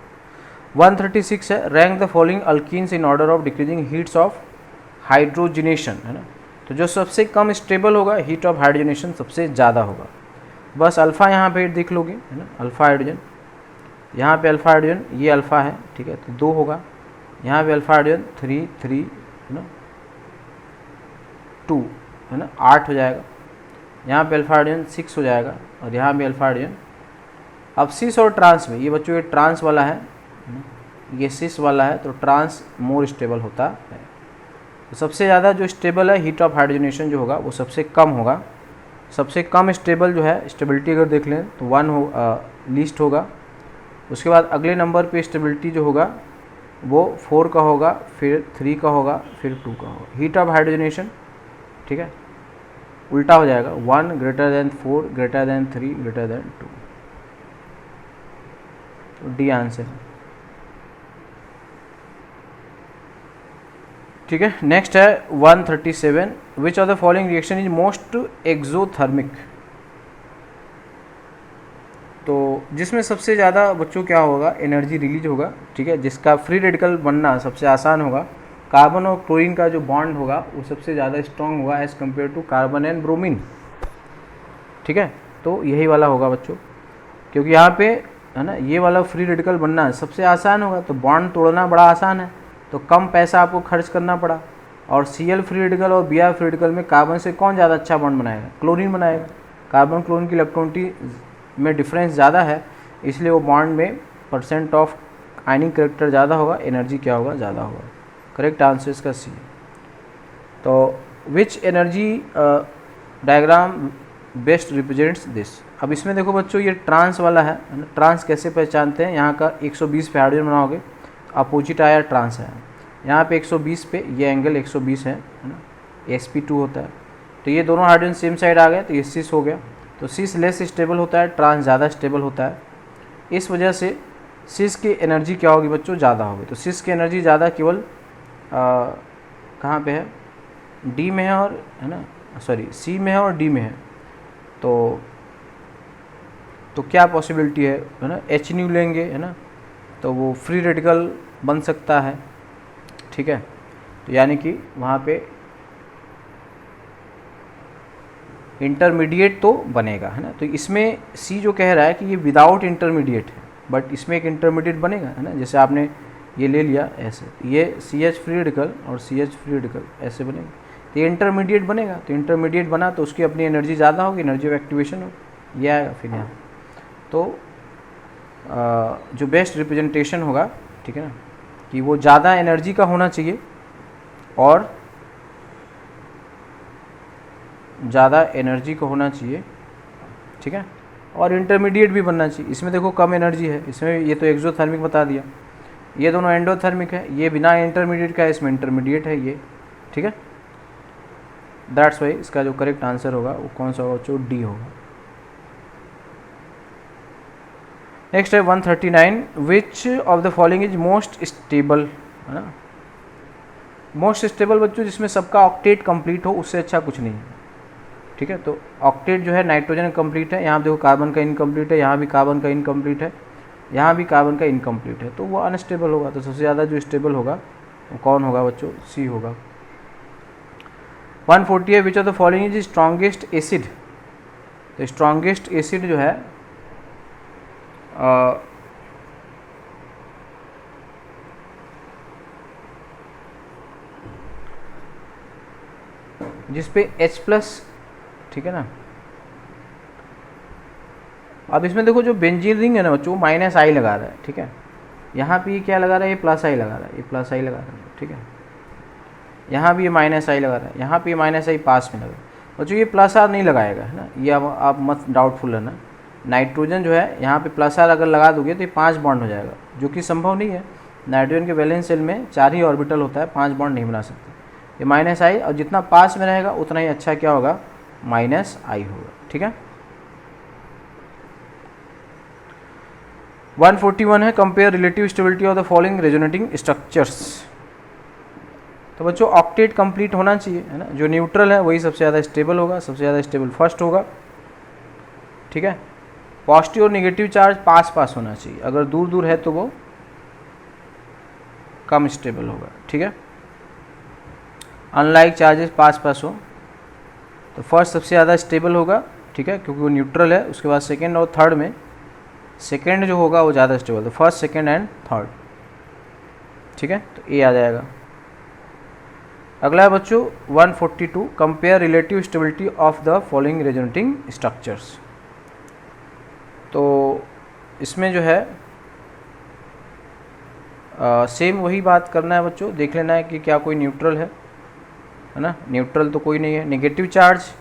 136 है, rank the following alkenes in order of decreasing heats of hydrogenation, है ना। तो जो सबसे कम स्टेबल होगा, हीट ऑफ हाइड्रोजनेशन सबसे ज़्यादा होगा। बस अल्फ़ा यहाँ पे देख लोगे, है ना, अल्फ़ा हाइड्रोजन, यहाँ पे अल्फ़ा हाइड्रोजन, ये अल्फ़ा है, ठीक है, तो 2 होगा। यहाँ पे अल्फ़ा हाइड्रोजन 3 है ना, 2 है ना, 8 हो जाएगा। यहाँ पे अल्फ़ा हाइड्रोजन 6 हो जाएगा, और यहाँ पे अल्फ़ा हाइड्रोजन। अब सिस और ट्रांस में, ये बच्चों ये ट्रांस वाला है ना, ये सिस वाला है, तो ट्रांस मोर स्टेबल होता है। तो सबसे ज़्यादा जो स्टेबल है, हीट ऑफ हाइड्रोजनेशन जो होगा वो सबसे कम होगा। सबसे कम स्टेबल जो है, स्टेबिलिटी अगर देख लें तो 1 लीस्ट होगा। उसके बाद अगले नंबर पे स्टेबिलिटी जो होगा वो 4 का होगा, फिर 3 का होगा, फिर 2 का होगा। हीट ऑफ हाइड्रोजनेशन, ठीक है, उल्टा हो जाएगा, 1 greater than 4 greater than 3 greater than 2। तो डी आंसर है, ठीक है। नेक्स्ट है 137, विच of the following reaction is most exothermic. तो जिसमें सबसे ज़्यादा बच्चों क्या होगा, एनर्जी रिलीज होगा, ठीक है, जिसका फ्री रेडिकल बनना सबसे आसान होगा। कार्बन और क्लोरीन का जो बॉन्ड होगा वो सबसे ज़्यादा स्ट्रॉन्ग होगा as compare to carbon and bromine, ठीक है। तो यही वाला होगा बच्चों, क्योंकि यहाँ पे है ना ये वाला फ्री रेडिकल बनना सबसे आसान होगा, तो बॉन्ड तोड़ना बड़ा आसान है, तो कम पैसा आपको खर्च करना पड़ा। और Cl फ्री रेडिकल और Br फ्री रेडिकल में कार्बन से कौन ज़्यादा अच्छा बॉन्ड बनाएगा, क्लोरीन बनाएगा। कार्बन क्लोरीन की इलेक्ट्रॉनिटी में डिफरेंस ज़्यादा है, इसलिए वो बॉन्ड में परसेंट ऑफ आयनिक करेक्टर ज़्यादा होगा, एनर्जी क्या होगा, ज़्यादा होगा। करेक्ट आंसर इसका सी। तो which energy diagram best represents this. अब इसमें देखो बच्चों ये ट्रांस वाला है ना, ट्रांस कैसे पहचानते हैं, यहाँ का 120 पे हाइड्रोजन बनाओगे, अपोजिट आया ट्रांस है, यहाँ पे 120 पे ये एंगल 120 है ना, sp2 होता है। तो ये दोनों हाइड्रोजन सेम साइड आ गए, तो ये सिस हो गया। तो सिस लेस स्टेबल होता है, ट्रांस ज़्यादा स्टेबल होता है। इस वजह से सिस की एनर्जी क्या होगी बच्चों, ज़्यादा होगी। तो सिस की एनर्जी ज़्यादा केवल कहाँ पे है, डी में है, और है ना, सॉरी सी में है और डी में है। तो क्या पॉसिबिलिटी है ना, एच न्यू लेंगे, है ना, तो वो फ्री रेडिकल बन सकता है, ठीक है। तो यानी कि वहाँ पे इंटरमीडिएट तो बनेगा, है ना। तो इसमें सी जो कह रहा है कि ये विदाउट इंटरमीडिएट है, बट इसमें एक इंटरमीडिएट बनेगा, है ना। जैसे आपने ये ले लिया ऐसे, ये CH फ्री रेडिकल और CH फ्री रेडिकल ऐसे बनेगा, तो ये इंटरमीडिएट बनेगा। तो इंटरमीडिएट बना तो उसकी अपनी एनर्जी ज़्यादा होगी, एनर्जी ऑफ एक्टिवेशन होगी, ये आएगा फिर यहाँ। तो जो बेस्ट रिप्रेजेंटेशन होगा, ठीक है ना, कि वो ज़्यादा एनर्जी का होना चाहिए और ज़्यादा एनर्जी का होना चाहिए, ठीक है, और इंटरमीडिएट भी बनना चाहिए। इसमें देखो कम एनर्जी है, इसमें ये तो एक्सोथर्मिक बता दिया, ये दोनों एंडोथर्मिक है, ये बिना इंटरमीडिएट का है, इसमें इंटरमीडिएट है ये, ठीक है। दैट्स वाई इसका जो करेक्ट आंसर होगा वो कौन सा होगा, जो डी होगा। नेक्स्ट है 139, विच of the following is most stable, है ना। मोस्ट स्टेबल बच्चों जिसमें सबका ऑक्टेट कंप्लीट हो, उससे अच्छा कुछ नहीं है, ठीक है। तो ऑक्टेट जो है नाइट्रोजन कंप्लीट है, यहाँ देखो कार्बन का इनकम्प्लीट है, यहाँ भी कार्बन का इनकम्प्लीट है, यहाँ भी कार्बन का इनकम्प्लीट है, तो वो अनस्टेबल होगा। तो सबसे ज़्यादा जो स्टेबल होगा वो कौन होगा बच्चों, सी होगा। 140 है, which of the following is strongest acid. तो स्ट्रॉन्गेस्ट एसिड जो है जिस पे H+ ठीक है ना। अब इसमें देखो जो बेंजीन रिंग है ना बच्चों, माइनस आई लगा रहा है, ठीक है। यहाँ पे ये क्या लगा रहा है, ये प्लस आई लगा रहा है, ये प्लस आई लगा रहा है, ठीक है। यहाँ भी ये माइनस आई लगा रहा है, यहाँ पे ये माइनस आई पास में लगा। बच्चों ये प्लस आर नहीं लगाएगा, है ना, ये अब आप मत डाउटफुल है ना। नाइट्रोजन जो है यहाँ पे प्लस आर अगर लगा दोगे तो ये 5 बॉन्ड हो जाएगा, जो कि संभव नहीं है। नाइट्रोजन के वैलेंस शेल में 4 ही ऑर्बिटल होता है, 5 बॉन्ड नहीं बना सकते। ये माइनस आई, और जितना पास में रहेगा उतना ही अच्छा क्या होगा, माइनस आई होगा, ठीक है। 141 है, compare relative stability of the following resonating structures. तो बच्चों ऑक्टेट कंप्लीट होना चाहिए, है ना। जो न्यूट्रल है वही सबसे ज़्यादा स्टेबल होगा, सबसे ज़्यादा स्टेबल फर्स्ट होगा, ठीक है। पॉजिटिव और नेगेटिव चार्ज पास पास होना चाहिए, अगर दूर दूर है तो वो कम स्टेबल होगा, ठीक है। अनलाइक चार्जेस पास पास हो तो फर्स्ट सबसे ज़्यादा स्टेबल होगा, ठीक है, क्योंकि वो न्यूट्रल है। उसके बाद सेकेंड और थर्ड में सेकेंड जो होगा वो ज़्यादा स्टेबल, तो फर्स्ट सेकेंड एंड थर्ड, ठीक है। तो ए आ जाएगा। अगला है बच्चों 142, compare relative stability of the following resonating structures. तो इसमें जो है सेम वही बात करना है बच्चों, देख लेना है कि क्या कोई न्यूट्रल है ना। न्यूट्रल तो कोई नहीं है। नेगेटिव चार्ज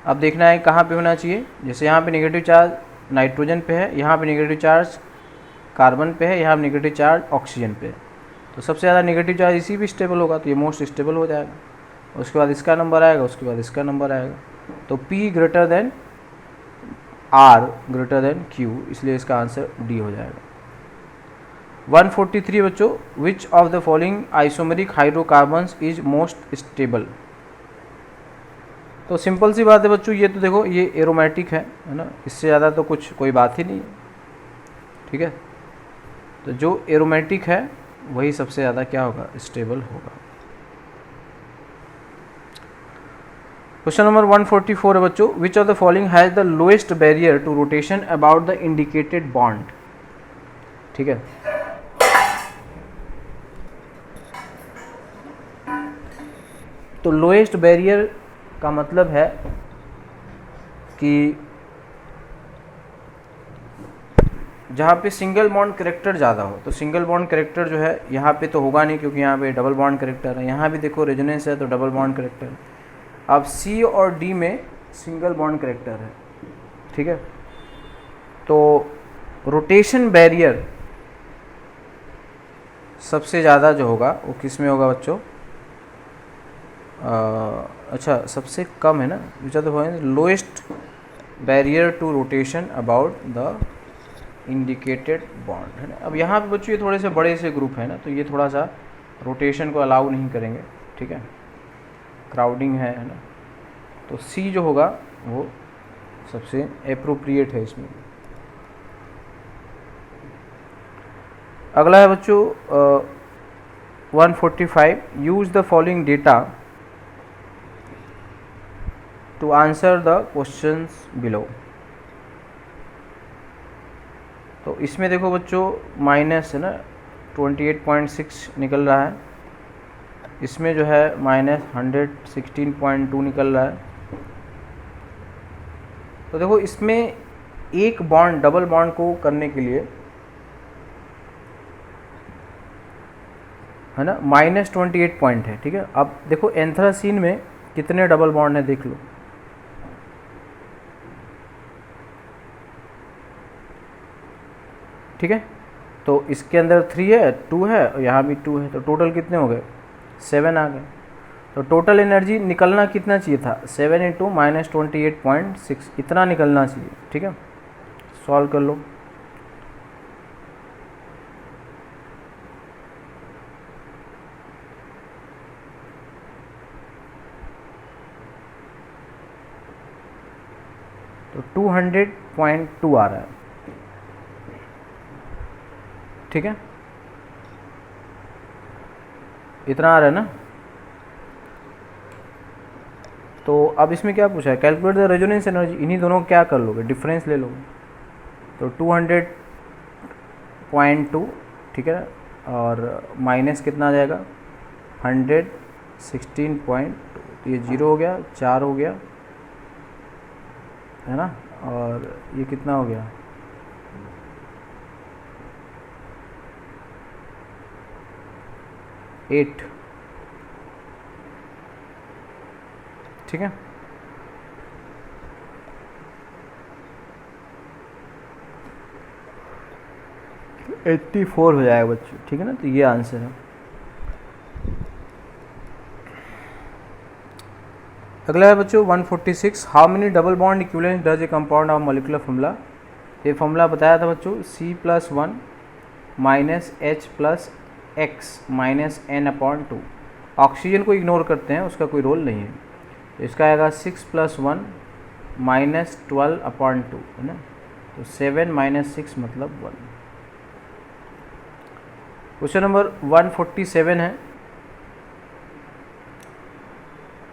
अब देखना है कहाँ पे होना चाहिए। जैसे यहाँ पे नेगेटिव चार्ज नाइट्रोजन पे है, यहाँ पे नेगेटिव चार्ज कार्बन पे है, यहाँ पे नेगेटिव चार्ज ऑक्सीजन पे है। तो सबसे ज़्यादा नेगेटिव चार्ज इसी भी स्टेबल होगा, तो ये मोस्ट स्टेबल हो जाएगा। उसके बाद इसका नंबर आएगा, उसके बाद इसका नंबर आएगा। तो P greater than R greater than Q, इसलिए इसका आंसर डी हो जाएगा। 143 बच्चों, which of the following isomeric hydrocarbons is most stable. तो सिंपल सी बात है बच्चों, ये तो देखो ये एरोमेटिक है ना, इससे ज़्यादा तो कुछ कोई बात ही नहीं है, ठीक है। तो जो एरोमेटिक है वही सबसे ज़्यादा क्या होगा, स्टेबल होगा। क्वेश्चन नंबर 144 है बच्चों, which of the following has the lowest barrier to rotation about the indicated bond, ठीक है। तो लोएस्ट बैरियर का मतलब है कि जहाँ पे सिंगल बॉन्ड करेक्टर ज़्यादा हो। तो सिंगल बॉन्ड करेक्टर जो है यहाँ पे तो होगा नहीं, क्योंकि यहाँ पे डबल बॉन्ड करेक्टर है। यहाँ भी देखो रेजोनेंस है तो डबल बॉन्ड करेक्टर है। अब सी और डी में सिंगल बॉन्ड करेक्टर है, ठीक है। तो रोटेशन बैरियर सबसे ज़्यादा जो होगा वो किस में होगा बच्चों, अच्छा सबसे कम है ना, which are the lowest barrier to rotation about the indicated bond, है ना। अब यहाँ पे बच्चों ये थोड़े से बड़े से ग्रुप है ना, तो ये थोड़ा सा रोटेशन को अलाउ नहीं करेंगे, ठीक है, क्राउडिंग है ना। तो सी जो होगा वो सबसे एप्रोप्रिएट है इसमें। अगला है बच्चों 145, use the following data to answer the questions below. तो इसमें देखो बच्चों माइनस है ना 28.6 निकल रहा है, इसमें जो है माइनस 116.2 निकल रहा है। तो देखो इसमें एक बॉन्ड डबल बॉन्ड को करने के लिए है ना -28 पॉइंट है, ठीक है। अब देखो एंथ्रासीन में कितने डबल बॉन्ड है देख लो, ठीक है। तो इसके अंदर 3 है, 2 है और यहाँ भी 2 है, तो टोटल कितने हो गए 7 आ गए। तो टोटल एनर्जी निकलना कितना चाहिए था 7 × -28.6 इतना निकलना चाहिए, ठीक है। सॉल्व कर लो। तो 200.2 आ रहा है, ठीक है, इतना आ रहा है ना। तो अब इसमें क्या पूछा है, कैलकुलेट द रेजोनेंस एनर्जी। इन्हीं दोनों क्या कर लोगे, डिफरेंस ले लोगे। तो 200.2, ठीक है, और माइनस कितना आ जाएगा 116.2, ये 0 हो गया, 4 हो गया, है ना, और ये कितना हो गया, 8, ठीक है। तो 84 हो जाएगा बच्चों, ठीक है ना, तो ये आंसर है। अगला है बच्चों 146, how many double bond equivalent does a compound of molecular formula. ये फॉर्मूला बताया था बच्चों, C+1 minus H plus x minus N/2। Oxygen को इग्नोर करते हैं, उसका कोई रोल नहीं है। तो इसका आएगा 6+1 माइनस 12/2, है ना, तो 7 माइनस 6 मतलब 1। क्वेश्चन नंबर 147 है,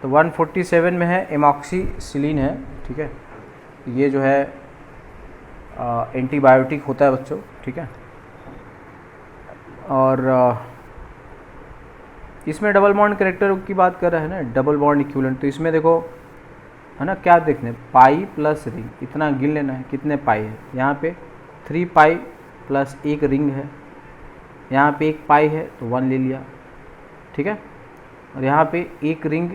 तो 147 में है एमॉक्सिसिलिन है, ठीक है। ये जो है एंटीबायोटिक होता है बच्चों, ठीक है। और इसमें डबल बॉन्ड कैरेक्टर की बात कर रहा है ना, डबल बॉन्ड इक्विवेलेंट। तो इसमें देखो, है ना, क्या देखने, पाई प्लस रिंग, इतना गिन लेना है कितने पाई है। यहाँ पे 3 पाई प्लस एक रिंग है, यहाँ पे 1 पाई है तो 1 ले लिया, ठीक है। और यहाँ पे एक रिंग,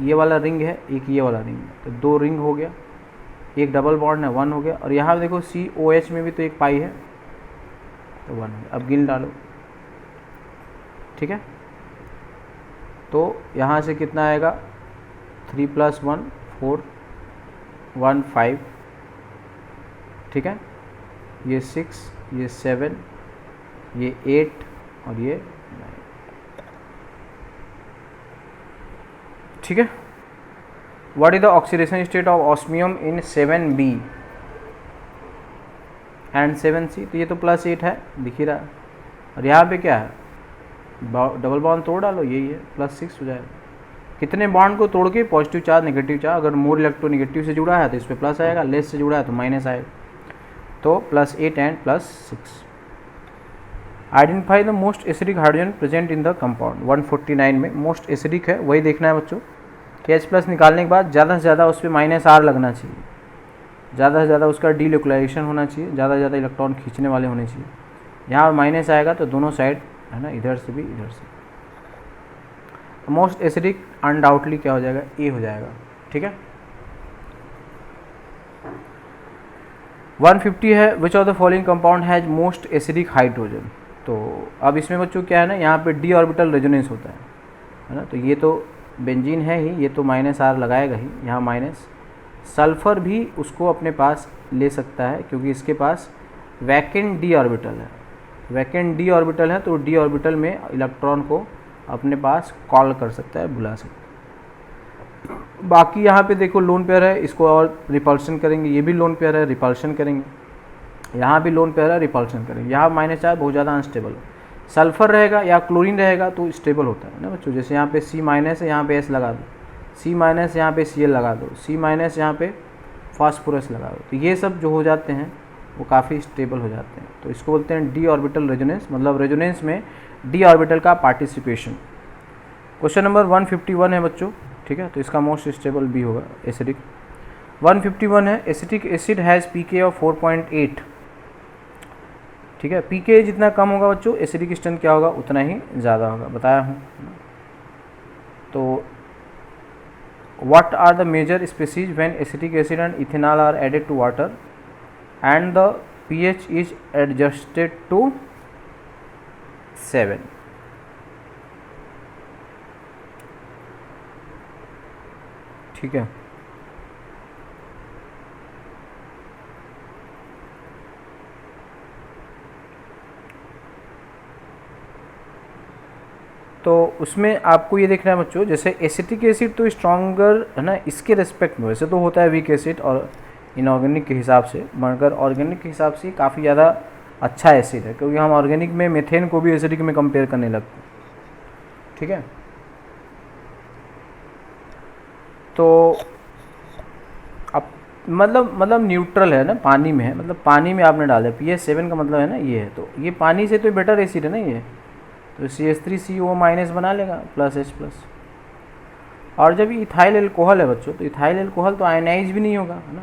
ये वाला रिंग है, एक ये वाला रिंग है, तो 2 रिंग हो गया, एक डबल बॉन्ड है 1 हो गया। और यहाँ देखो COH में भी तो 1 पाई है तो 1 हो गया। अब गिन डालो, ठीक है। तो यहाँ से कितना आएगा, 3 + 1 4 1 5, ठीक है। ये 6, ये 7, ये 8 और ये 9, ठीक है। What is the oxidation state of osmium in 7B and 7C। तो ये तो +8 है, दिख ही रहा है। और यहाँ पे क्या है, डबल बॉन्ड तोड़ डालो, यही है, +6 हो जाएगा। कितने बॉन्ड को तोड़ के, पॉजिटिव चार्ज नेगेटिव चार्ज, अगर मोर इलेक्ट्रोनेगेटिव से जुड़ा है तो इस पर प्लस आएगा, लेस से जुड़ा है तो माइनस आएगा। तो +8 and +6। Identify the most acidic hydrogen present in the compound. 149 में मोस्ट एसिडिक है, वही देखना है बच्चों कि H+ निकालने के बाद ज़्यादा से ज़्यादा उस पर -R लगना चाहिए, ज़्यादा से ज़्यादा उसका डीलोकलाइजेशन होना चाहिए, ज़्यादा से ज़्यादा इलेक्ट्रॉन खींचने वाले होने चाहिए। यहाँ माइनस आएगा तो दोनों साइड, है ना, इधर से भी इधर से। मोस्ट एसिडिक अनडाउटली क्या हो जाएगा, ए हो जाएगा, ठीक है। 150 है, which of the following compound has most acidic hydrogen. तो अब इसमें बच्चों क्या है ना, यहाँ पे डी ऑर्बिटल रेजोनेंस होता है ना। तो ये तो बेंजीन है ही, ये तो -R लगाएगा ही, यहाँ माइनस। सल्फर भी उसको अपने पास ले सकता है क्योंकि इसके पास वैकेंट डी ऑर्बिटल है, वैकेंट डी ऑर्बिटल है, तो डी ऑर्बिटल में इलेक्ट्रॉन को अपने पास कॉल कर सकता है, बुला सकता है। बाकी यहाँ पे देखो लोन पेयर है, इसको और रिपल्शन करेंगे, ये भी लोन पेयर है, रिपल्शन करेंगे, यहाँ भी लोन पेयर है, रिपल्शन करेंगे। यहाँ -R बहुत ज़्यादा अनस्टेबल है। सल्फर रहेगा या क्लोरीन रहेगा तो स्टेबल होता है ना बच्चों। जैसे यहाँ पे C- है, यहाँ पे S लगा दो, C- यहाँ पे Cl लगा दो, C- यहाँ पे फास्फोरस लगा दो, तो ये सब जो हो जाते हैं वो काफ़ी स्टेबल हो जाते हैं। तो इसको बोलते हैं डी ऑर्बिटल रेजोनेंस, मतलब रेजोनेंस में डी ऑर्बिटल का पार्टिसिपेशन। क्वेश्चन नंबर 151 है बच्चों, ठीक है। तो इसका मोस्ट स्टेबल बी होगा, एसिडिक। 151 है, acetic acid has pK of 4.8, ठीक है। pK जितना कम होगा बच्चों, एसिडिक स्ट्रेंथ क्या होगा, उतना ही ज़्यादा होगा, बताया हूँ। तो what are the major species when acetic acid and ethanol are added to water and the pH is adjusted to 7। ठीक है। तो उसमें आपको ये देखना है बच्चों, जैसे एसिटिक एसिड तो स्ट्रॉन्गर है ना इसके रेस्पेक्ट में, वैसे तो होता है वीक एसिड और इनऑर्गेनिक के हिसाब से, मगर ऑर्गेनिक के हिसाब से काफ़ी ज़्यादा अच्छा एसिड है, क्योंकि हम ऑर्गेनिक में मेथेन को भी एसिडिक में कंपेयर करने लगते हैं, ठीक है। तो अब मतलब न्यूट्रल है ना, पानी में है, मतलब पानी में आपने डाला pH 7 का मतलब है ना ये है, तो ये पानी से तो बेटर एसिड है ना ये, तो CH3CO- बना लेगा +H+। और जब इथाइल एल्कोहल है बच्चों, तो इथाइल एल्कोहल तो आयनाइज भी नहीं होगा, है ना,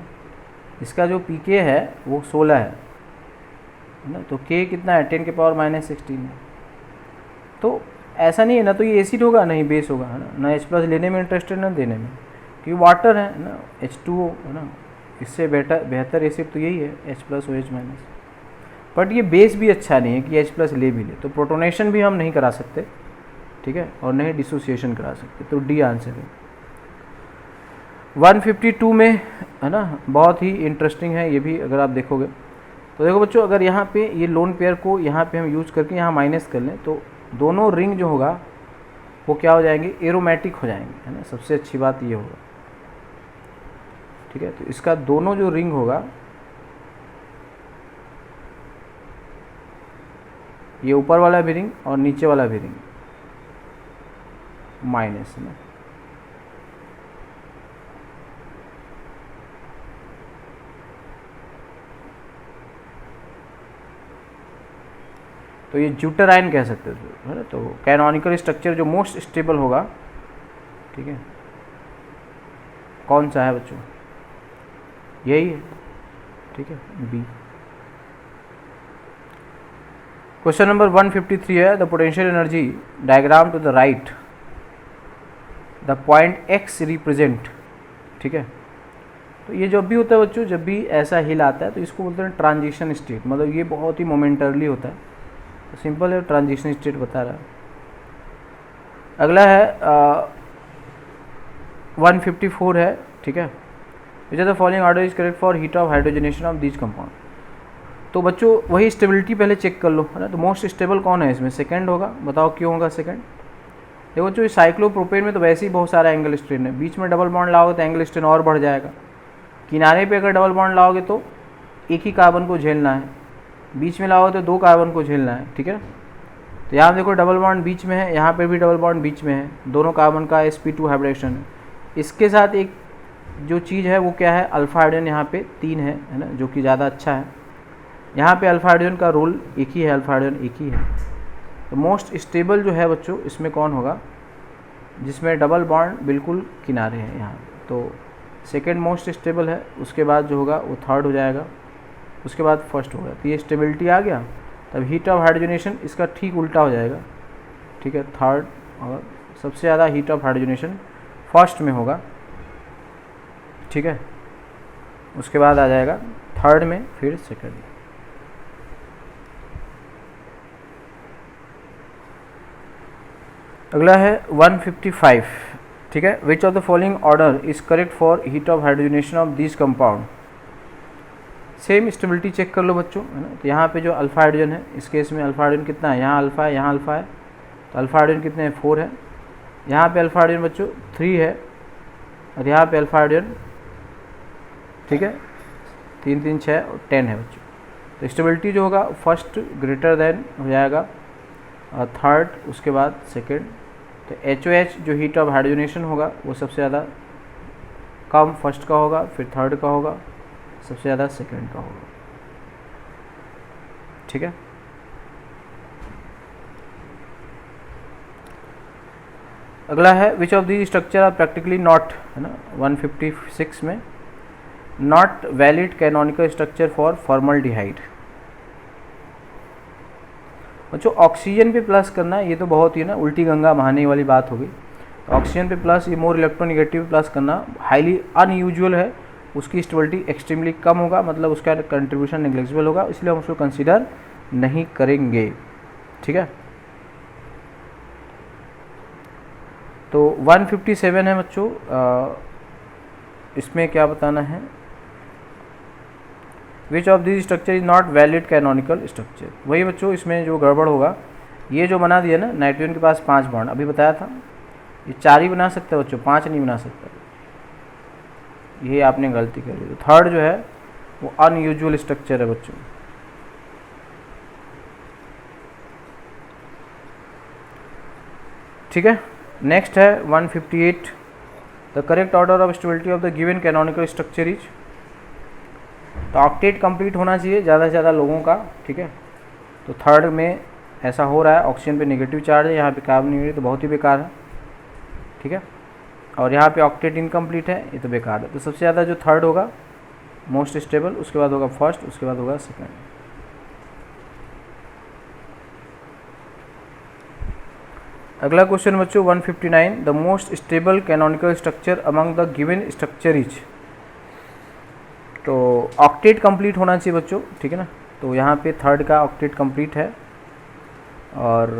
इसका जो pK है वो 16 है ना, तो K कितना है 10 के पावर -16 है। तो ऐसा नहीं है ना तो ये एसिड होगा नहीं बेस होगा, है ना H+ लेने में इंटरेस्टेड ना देने में, क्योंकि वाटर है ना H2O है ना, इससे बेहतर एसिड तो यही है H+ OH-। बट ये बेस भी अच्छा नहीं है कि H+ ले भी ले, तो प्रोटोनेशन भी हम नहीं करा सकते, ठीक है, और नहीं डिसोसिएशन करा सकते, तो डी आंसर है। 152 में है ना बहुत ही इंटरेस्टिंग है ये भी, अगर आप देखोगे तो देखो बच्चों, अगर यहाँ पे ये लोन पेयर को यहाँ पे हम यूज करके यहाँ माइनस कर लें तो दोनों रिंग जो होगा वो क्या हो जाएंगे, एरोमेटिक हो जाएंगे, है ना, सबसे अच्छी बात ये होगा, ठीक है। तो इसका दोनों जो रिंग होगा, ये ऊपर वाला भी रिंग और नीचे वाला भी रिंग माइनस में, तो ये ज्यूटेराइन कह सकते हो, है ना। तो कैनोनिकल स्ट्रक्चर जो मोस्ट स्टेबल होगा, ठीक है, कौन सा है बच्चों, यही है, ठीक है, बी। क्वेश्चन नंबर 153 है, the potential energy diagram to the right the point X represent, ठीक है। तो ये जब भी होता है बच्चों, जब भी ऐसा हिल आता है तो इसको बोलते हैं ट्रांजिशन स्टेट, मतलब ये बहुत ही मोमेंटरली होता है, तो सिंपल है, ट्रांजिशन स्टेट बता रहा है। अगला है 154 है, ठीक है, which are the following order is correct for heat of hydrogenation of these compound. तो बच्चों वही स्टेबिलिटी पहले चेक कर लो, है ना। तो मोस्ट स्टेबल कौन है इसमें, सेकंड होगा, बताओ क्यों होगा सेकंड। देखो बच्चों, साइक्लोप्रोपेन में तो वैसे ही बहुत सारा एंगल स्ट्रेन है, बीच में डबल बॉन्ड लाओगे तो एंगल स्ट्रेन और बढ़ जाएगा, किनारे पे अगर डबल बॉन्ड लाओगे तो एक ही कार्बन को झेलना है, बीच में लाओगे तो 2 कार्बन को झेलना है, ठीक है। तो यहाँ देखो डबल बॉन्ड बीच में है, यहाँ पे भी डबल बॉन्ड बीच में है, दोनों कार्बन का sp2 हाइब्रिडेशन है। इसके साथ एक जो चीज़ है वो क्या है, अल्फा हाइड्रोजन यहाँ पे 3 है ना, जो कि ज़्यादा अच्छा है। यहाँ पे अल्फा हाइड्रोजन का रोल एक ही है, अल्फा हाइड्रोजन एक ही है। तो मोस्ट स्टेबल जो है बच्चों इसमें कौन होगा, जिसमें डबल बॉन्ड बिल्कुल किनारे हैं यहाँ, तो सेकेंड मोस्ट स्टेबल है, उसके बाद जो होगा वो थर्ड हो जाएगा, उसके बाद फर्स्ट होगा। तो ये स्टेबिलिटी आ गया, तब हीट ऑफ हाइड्रोजनेशन इसका ठीक उल्टा हो जाएगा, ठीक है, थर्ड, और सबसे ज़्यादा हीट ऑफ हाइड्रोजनेशन फर्स्ट में होगा, ठीक है, उसके बाद आ जाएगा थर्ड में, फिर सेकंड में। अगला है 155, ठीक है, which of the following order is correct for heat of hydrogenation of this compound. Same stability check कर लो बच्चों, है ना। तो यहाँ पे जो अल्फा हाइड्रोजन है, इस केस में अल्फा हाइड्रोजन कितना है, यहाँ अल्फा है, यहाँ अल्फा है, तो अल्फा हाइड्रोजन कितने हैं, 4 है। यहाँ पे अल्फा हाइड्रोजन बच्चों 3 है, और यहाँ पे अल्फा हाइड्रोजन, ठीक है, 3 3 6 और 10 है बच्चों। तो स्टेबिलिटी जो होगा फर्स्ट ग्रेटर देन हो जाएगा और थर्ड, उसके बाद सेकेंड। तो HOH जो हीट ऑफ हाइड्रोजनेशन होगा वो सबसे ज़्यादा कम फर्स्ट का होगा, फिर थर्ड का होगा, सबसे ज़्यादा सेकंड का होगा, ठीक है। अगला है which of the structure are practically not, है ना, 156 में, not valid canonical structure for formaldehyde. बच्चों ऑक्सीजन पे प्लस करना, ये तो बहुत ही ना उल्टी गंगा बहाने वाली बात होगी। तो ऑक्सीजन पे प्लस, ये मोर इलेक्ट्रोनिगेटिव प्लस करना हाईली अनयूजुअल है, उसकी स्टेबिलिटी एक्सट्रीमली कम होगा, मतलब उसका कंट्रीब्यूशन नेग्लिजिबल होगा, इसलिए हम उसको कंसीडर नहीं करेंगे, ठीक है। तो 157 है बच्चों, इसमें क्या बताना है, which of this structure is not valid canonical structure. वही बच्चों इसमें जो गड़बड़ होगा, ये जो बना दिया ना, नाइट्रोजन के पास 5 बॉन्ड अभी बताया था, ये 4 ही बना सकता है बच्चों, 5 नहीं बना सकता, ये आपने गलती कर ली। तो थर्ड जो है वो अनयूजुअल स्ट्रक्चर है बच्चों, ठीक है। नेक्स्ट है 158, the correct order of stability of the given canonical structure is. तो ऑक्टेट कंप्लीट होना चाहिए ज़्यादा से ज़्यादा लोगों का, ठीक है। तो थर्ड में ऐसा हो रहा है, ऑक्सीजन पे नेगेटिव चार्ज है, यहाँ पे कार्बन नेगेटिव, तो बहुत ही बेकार है, ठीक है। और यहाँ पे ऑक्टेट इनकम्प्लीट है, ये तो बेकार है। तो सबसे ज़्यादा जो थर्ड होगा मोस्ट स्टेबल, उसके बाद होगा फर्स्ट, उसके बाद होगा सेकेंड। अगला क्वेश्चन बच्चों 159, the most stable canonical structure among the given structure is. तो ऑक्टेट कंप्लीट होना चाहिए बच्चों, ठीक है ना। तो यहाँ पे थर्ड का ऑक्टेट कंप्लीट है, और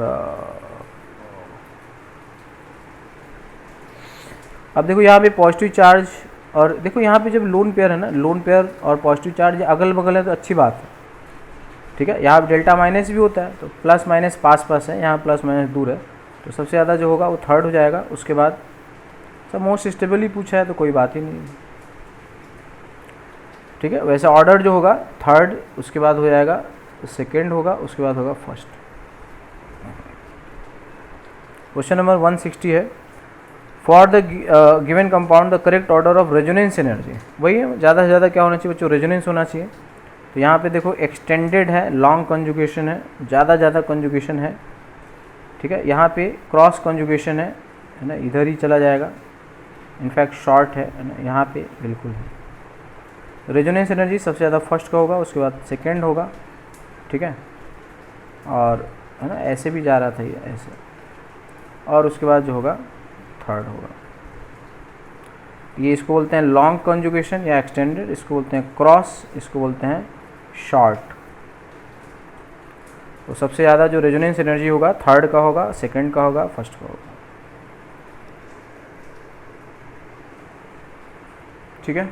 अब देखो यहाँ पे पॉजिटिव चार्ज, और देखो यहाँ पे जब लोन पेयर है ना, लोन पेयर और पॉजिटिव चार्ज अगल बगल है तो अच्छी बात है, ठीक है। यहाँ डेल्टा माइनस भी होता है, तो प्लस माइनस पास पास है, यहाँ प्लस माइनस दूर है, तो सबसे ज़्यादा जो होगा वो थर्ड हो जाएगा। उसके बाद सब मोस्ट स्टेबल ही पूछा है तो कोई बात ही नहीं, ठीक है। वैसे ऑर्डर जो होगा थर्ड, उसके बाद हो जाएगा सेकेंड होगा, उसके बाद होगा फर्स्ट। क्वेश्चन नंबर 160 है, for the given compound the correct order of resonance energy. वही है, ज़्यादा से ज़्यादा क्या होना चाहिए बच्चों, रेजोनेंस होना चाहिए। तो यहाँ पे देखो एक्सटेंडेड है, लॉन्ग कंजुगेशन है, ज़्यादा कंजुगेशन है, ठीक है। यहाँ पे क्रॉस कंजुगेशन है ना, इधर ही चला जाएगा, इनफैक्ट शॉर्ट है ना, यहाँ पे बिल्कुल है। रेजोनेंस एनर्जी सबसे ज़्यादा फर्स्ट का होगा, उसके बाद सेकेंड होगा, ठीक है। और है ना, ऐसे भी जा रहा था ये ऐसे, और उसके बाद जो होगा थर्ड होगा। ये इसको बोलते हैं लॉन्ग कंजुगेशन या एक्सटेंडेड, इसको बोलते हैं क्रॉस, इसको बोलते हैं शॉर्ट। तो सबसे ज़्यादा जो रेजोनेंस एनर्जी होगा थर्ड का होगा, सेकंड का होगा, फर्स्ट का होगा, ठीक है।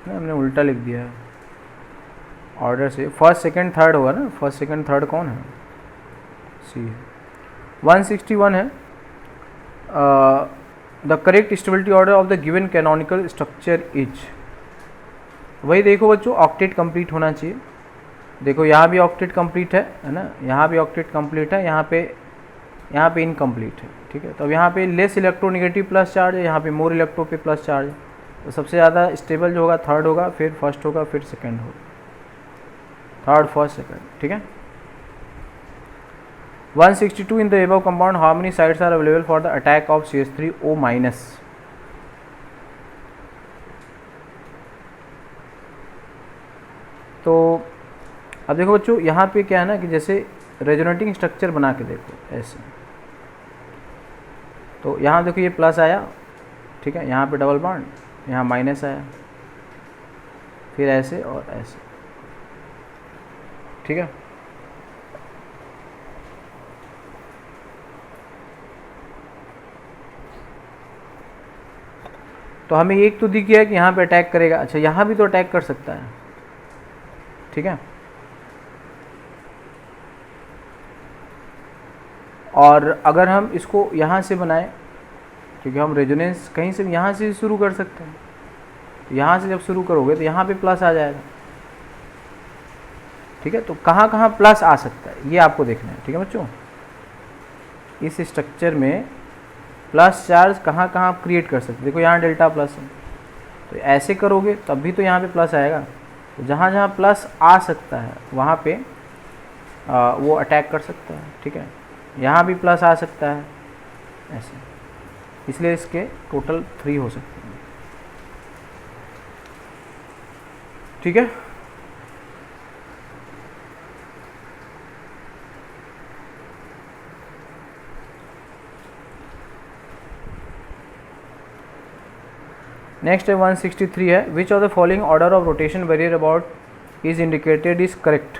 हमने उल्टा लिख दिया है ऑर्डर से, फर्स्ट सेकंड थर्ड होगा ना, फर्स्ट सेकंड थर्ड कौन है, सी है। 161 है, the correct stability order of the given canonical structure is. वही देखो बच्चों, ऑक्टेट कंप्लीट होना चाहिए। देखो यहाँ भी ऑक्टेट कंप्लीट है ना, यहाँ भी ऑक्टेट कंप्लीट है, यहाँ पे इनकम्प्लीट है, ठीक है। तो अब यहाँ पे लेस इलेक्ट्रोनेगेटिव प्लस चार्ज है, यहाँ पे मोर इलेक्ट्रो पे प्लस चार्ज है। तो सबसे ज़्यादा स्टेबल जो होगा थर्ड होगा, फिर फर्स्ट होगा, फिर सेकंड होगा, थर्ड फर्स्ट सेकंड, ठीक है। 162 in the above compound how many sides are available for the attack of CH3O minus. तो अब देखो बच्चों, यहाँ पे क्या है ना कि जैसे रेजोनेटिंग स्ट्रक्चर बना के देखो ऐसे, तो यहाँ देखो ये प्लस आया, ठीक है, यहाँ पे डबल बॉन्ड, यहाँ माइनस आया, फिर ऐसे और ऐसे, ठीक है। तो हमें एक तो दिख गया कि यहाँ पे अटैक करेगा, अच्छा यहाँ भी तो अटैक कर सकता है, ठीक है। और अगर हम इसको यहाँ से बनाएं, क्योंकि हम रेजोनेंस कहीं से यहाँ से शुरू कर सकते हैं, तो यहाँ से जब शुरू करोगे तो यहाँ पे प्लस आ जाएगा, ठीक है। तो कहाँ कहाँ प्लस आ सकता है ये आपको देखना है, ठीक है बच्चों। इस स्ट्रक्चर में प्लस चार्ज कहाँ कहाँ आप क्रिएट कर सकते हैं। देखो यहाँ डेल्टा प्लस है, तो ऐसे करोगे तब भी तो यहाँ पे प्लस आएगा। तो जहाँ जहाँ प्लस आ सकता है वहाँ पे वो अटैक कर सकता है, ठीक है। यहाँ भी प्लस आ सकता है ऐसे, इसलिए इसके टोटल 3 हो सकते हैं, ठीक है। नेक्स्ट है 163 है, which of the following order of rotation barrier about is indicated is correct.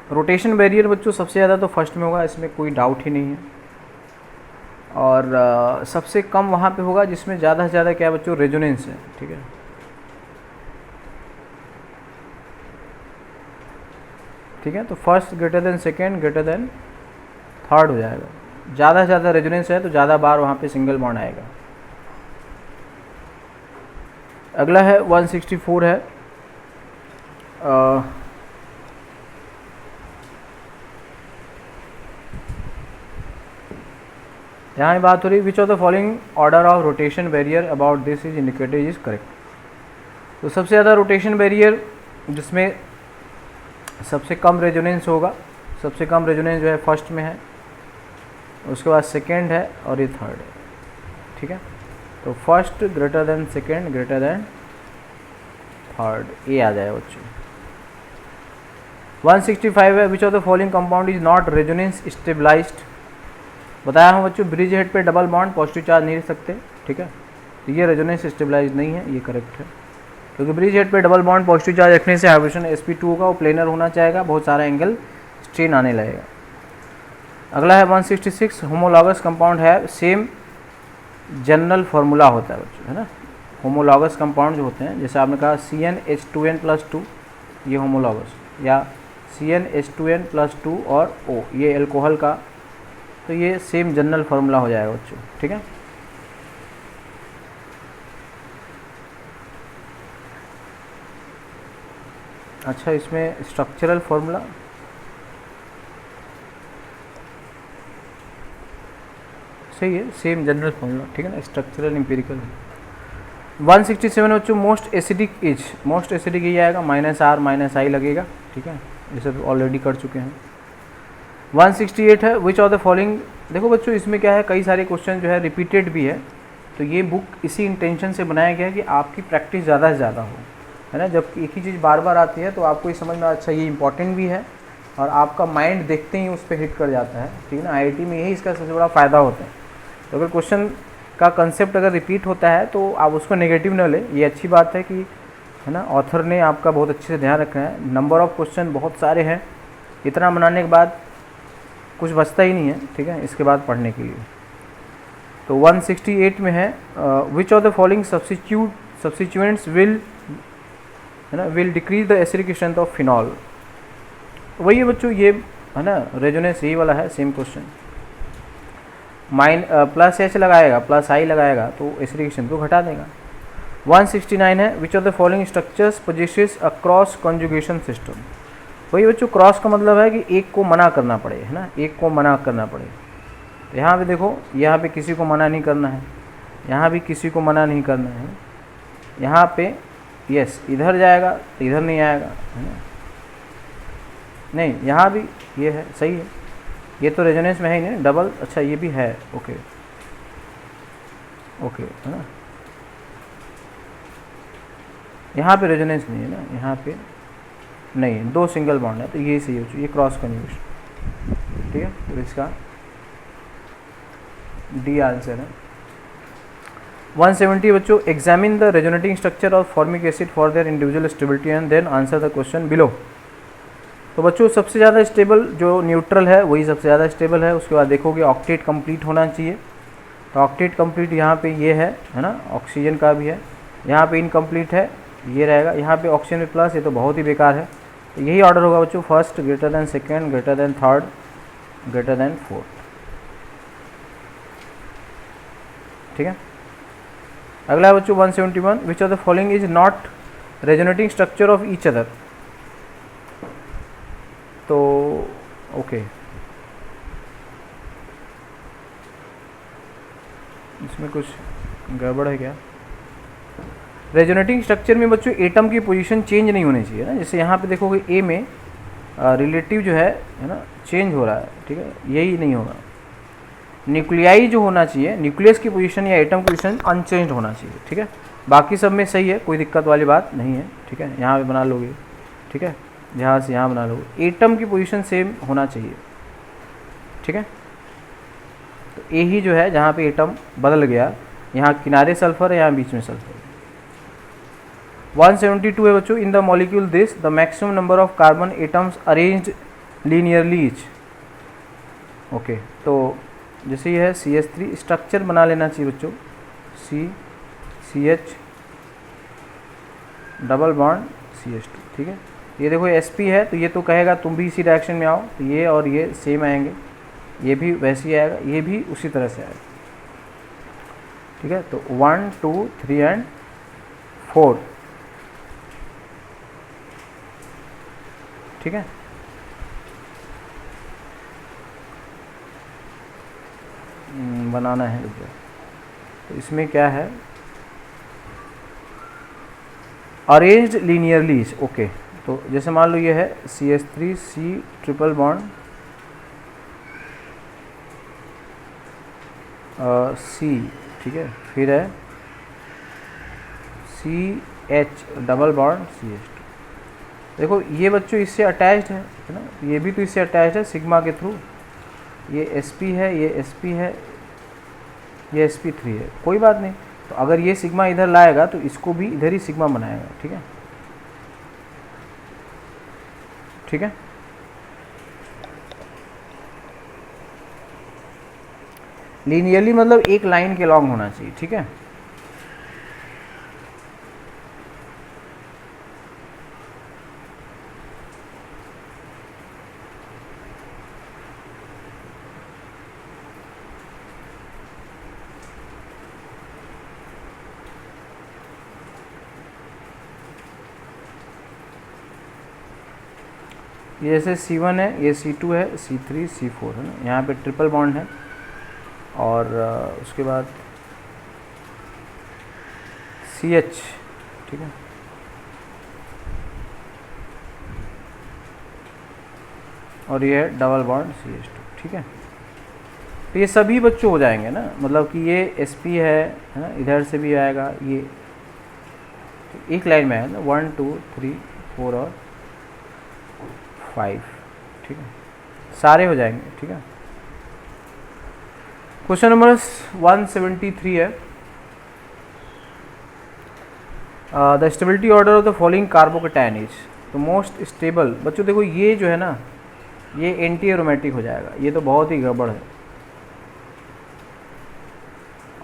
Rotation barrier बच्चों सबसे ज़्यादा तो फर्स्ट में होगा, इसमें कोई डाउट ही नहीं है। और सबसे कम वहाँ पे होगा जिसमें ज़्यादा से ज़्यादा क्या है बच्चों, रेजोनेंस है, ठीक है। ठीक है, तो first greater than second greater than third हो जाएगा। ज़्यादा से ज़्यादा रेजोनेंस है तो ज़्यादा बार वहाँ पे सिंगल बॉन्ड आएगा। अगला है 164 है, यहाँ बात हो रही विच of the following order of rotation barrier about this is indicated is correct. तो सबसे ज़्यादा रोटेशन बैरियर जिसमें सबसे कम रेजोनेंस होगा, सबसे कम रेजोनेंस जो है फर्स्ट में है, उसके बाद सेकेंड है और ये थर्ड है, ठीक है। तो first greater than second greater than third, ये आ जाएगा बच्चों। 165 है which of the following compound is not resonance stabilized. बताया हूँ बच्चों ब्रिज हेड पे डबल बॉन्ड पॉजिटिव चार्ज नहीं रख सकते, ठीक है। तो ये रेजोनेंस स्टेबलाइज नहीं है, ये करेक्ट है, क्योंकि ब्रिज हेड पे डबल बॉन्ड पॉजिटिव चार्ज रखने से हाइब्रेशन sp2 होगा, वो प्लेनर होना चाहेगा, बहुत सारा एंगल स्ट्रेन आने लगेगा। अगला है 166 होमोलॉगस कंपाउंड है सेम जनरल फार्मूला होता है बच्चों, है ना। होमोलॉगस कंपाउंड जो होते हैं, जैसे आपने कहा CnH2n+2, ये होमोलॉगस, या CnH2n+2 और O, ये एल्कोहल का, तो ये सेम जनरल फार्मूला हो जाएगा बच्चों, ठीक है। अच्छा, इसमें स्ट्रक्चरल फार्मूला सही है, सेम जनरल फार्मूला, ठीक है ना, स्ट्रक्चरल एम्पिरिकल। 167 बच्चों most acidic is, most acidic ये आएगा -R -I लगेगा, ठीक है, ये सब ऑलरेडी कर चुके हैं। 168 है विच ऑफ द फॉलोइंग। देखो बच्चों इसमें क्या है, कई सारे क्वेश्चन जो है रिपीटेड भी है, तो ये बुक इसी इंटेंशन से बनाया गया है कि आपकी प्रैक्टिस ज़्यादा से ज़्यादा हो, है ना। जब एक ही चीज़ बार बार आती है तो आपको ये समझ में अच्छा ये इंपॉर्टेंट भी है और आपका माइंड देखते ही उस पर हिट कर जाता है, ठीक है ना। IIT में यही इसका सबसे बड़ा फ़ायदा होता है। तो अगर क्वेश्चन का कंसेप्ट अगर रिपीट होता है तो आप उसको नेगेटिव न लें, ये अच्छी बात है कि, है ना, ऑथर ने आपका बहुत अच्छे से ध्यान रखा है। नंबर ऑफ़ क्वेश्चन बहुत सारे हैं, इतना बनाने के बाद कुछ बचता ही नहीं है, ठीक है, इसके बाद पढ़ने के लिए। तो 168 में है which of the following substituents will, है ना, will decrease the acidic strength of phenol. वही है बच्चों, ये है ना रेजोनेंस यही वाला है, सेम क्वेश्चन। +H लगाएगा +I लगाएगा तो एसिडिक स्ट्रेंथ को घटा देगा। 169 है which of the following structures possesses a cross conjugation system. वही बच्चों, क्रॉस का मतलब है कि एक को मना करना पड़े, है ना, एक को मना करना पड़े। तो यहाँ पे देखो, यहाँ पे किसी को मना नहीं करना है, यहाँ भी किसी को मना नहीं करना है, यहाँ पे यस इधर जाएगा तो इधर नहीं आएगा, है ना, नहीं यहाँ भी ये है, सही है, ये तो रेजोनेंस में है ही नहीं, डबल, अच्छा ये भी है, ओके ओके, है ना। यहाँ पे रेजोनेंस नहीं है ना, यहाँ पे नहीं है, 2 सिंगल बॉन्ड है, तो ये सही हो चुकी, ये क्रॉस कन्जुगेशन, ठीक है। तो इसका डी आंसर है। 170 बच्चों examine the resonating structure of formic acid for their individual stability and then answer the question below. तो बच्चों सबसे ज़्यादा स्टेबल जो न्यूट्रल है वही सबसे ज़्यादा स्टेबल है। उसके बाद देखोगे ऑक्टेट कंप्लीट होना चाहिए, तो ऑक्टेट कंप्लीट यहाँ पे ये है ना, ऑक्सीजन का भी है, यहाँ पे इनकम्प्लीट है, ये रहेगा, यहाँ पे ऑक्सीजन में प्लस, ये तो बहुत ही बेकार है। तो यही ऑर्डर होगा बच्चों, first greater than second greater than third greater than fourth, ठीक है। अगला है बच्चों 171 विच of the following is not resonating structure of each other. तो ओके, इसमें कुछ गड़बड़ है क्या। रेजोनेटिंग स्ट्रक्चर में बच्चों एटम की पोजीशन चेंज नहीं होनी चाहिए ना, जैसे यहाँ पे देखोगे ए में रिलेटिव जो है ना चेंज हो रहा है, ठीक है, यही नहीं होगा। न्यूक्लियाई जो होना चाहिए, न्यूक्लियस की पोजीशन या एटम की पोजीशन अनचेंज होना चाहिए, ठीक है। बाकी सब में सही है, कोई दिक्कत वाली बात नहीं है, ठीक है। यहाँ पे बना लोगे, ठीक है, यहाँ से यहाँ बना लोगे, एटम की पोजीशन सेम होना चाहिए, ठीक है। तो ए ही जो है जहाँ पे एटम बदल गया, यहाँ किनारे सल्फर है, यहाँ बीच में सल्फर। 172 है बच्चों in the molecule this the maximum number of carbon atoms arranged linearly etch. Okay, तो जैसे ये है CH3, स्ट्रक्चर बना लेना चाहिए बच्चों, CH डबल बॉन्ड CH2, ठीक है। ये देखो sp है, तो ये तो कहेगा तुम भी इसी डायरेक्शन में आओ, तो ये और ये सेम आएंगे, ये भी वैसे ही आएगा, ये भी उसी तरह से आएगा, ठीक है। तो 1 2 3 एंड 4, ठीक है। बनाना है, रुक जाओ। तो इसमें क्या है, अरेंज्ड लीनियरली, ओके। तो जैसे मान लो ये है CH3C ट्रिपल बॉन्ड C, ठीक है, फिर है CH डबल बॉन्ड CH2। देखो ये बच्चों इससे अटैच्ड है ना, ये भी तो इससे अटैच्ड है सिग्मा के थ्रू। ये sp है, ये sp है, ये sp3 है, कोई बात नहीं। तो अगर ये सिग्मा इधर लाएगा तो इसको भी इधर ही सिग्मा बनाएगा, ठीक है, ठीक है। लीनियरली मतलब एक लाइन के लॉन्ग होना चाहिए, ठीक है। ये जैसे C1 है, ये C2 है, C3 C4 है ना, यहाँ पे ट्रिपल बॉन्ड है। और उसके बाद CH, ठीक है, और ये है डबल बॉन्ड CH2, ठीक है। तो ये सभी बच्चों हो जाएंगे ना, मतलब कि ये sp है ना, इधर से भी आएगा ये, तो एक लाइन में है ना 1 2 3 4 और 5, ठीक है, सारे हो जाएंगे, ठीक है। क्वेश्चन नंबर 173 है, the stability order of the following carbocation is. तो मोस्ट स्टेबल, बच्चों देखो ये जो है ना, ये एंटी एरोमेटिक हो जाएगा, ये तो बहुत ही गड़बड़ है।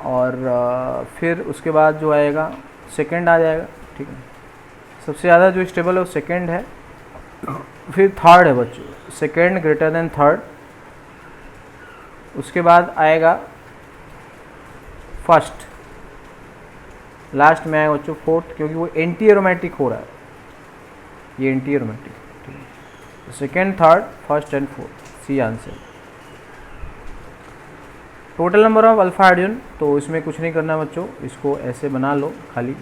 और फिर उसके बाद जो आएगा सेकंड आ जाएगा, ठीक है। सबसे ज़्यादा जो स्टेबल है वो सेकंड है, फिर थर्ड है बच्चों, सेकंड ग्रेटर देन थर्ड। उसके बाद आएगा फर्स्ट, लास्ट में आएगा बच्चों फोर्थ, क्योंकि वो एंटी एरोमेटिक हो रहा है, ये एंटी एरोमेटिक, ठीक है। तो second, third, first and fourth, C answer. Total number of alpha hydrogen, तो इसमें कुछ नहीं करना बच्चों, इसको ऐसे बना लो खाली,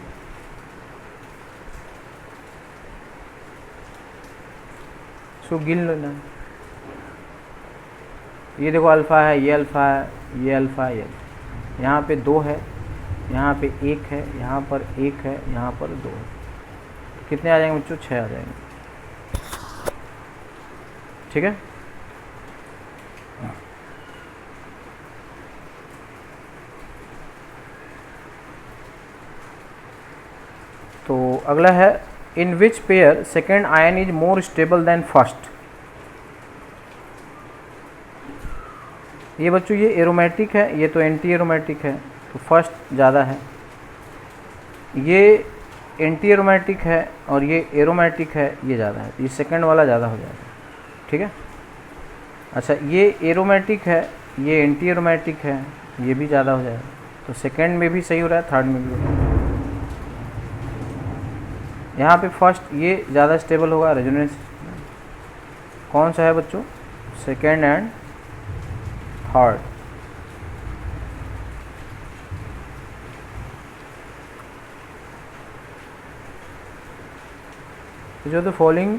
इसको गिन लेना। ये देखो अल्फ़ा है, ये अल्फ़ा है, ये अल्फ़ा है, ये यहाँ पे 2 है, यहाँ पे 1 है, यहाँ पर 1 है, यहाँ पर 2 है, तो कितने आ जाएंगे बच्चों, 6 आ जाएंगे, ठीक है। तो अगला है, in which pair second ion is more stable than first. ये बच्चों ये एरोमेटिक है, ये तो एंटी एरोमेटिक है, तो फर्स्ट ज़्यादा है। ये एंटी एरोमेटिक है और ये एरोमेटिक है, ये ज़्यादा है, ये सेकंड वाला ज़्यादा हो जाएगा, ठीक है। अच्छा ये एरोमेटिक है, ये एंटी एरोमेटिक है, ये भी ज़्यादा हो जाएगा, तो सेकंड में भी सही हो रहा है, थर्ड में भी हो रहा है। यहाँ पे फर्स्ट ये ज़्यादा स्टेबल होगा, रेजोनेंस कौन सा है बच्चों, सेकंड एंड थर्ड। जो the following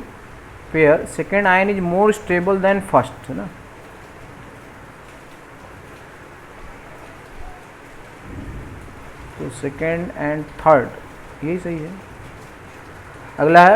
pair second ion is more stable than first, है ना। तो सेकेंड एंड थर्ड यही सही है। अगला है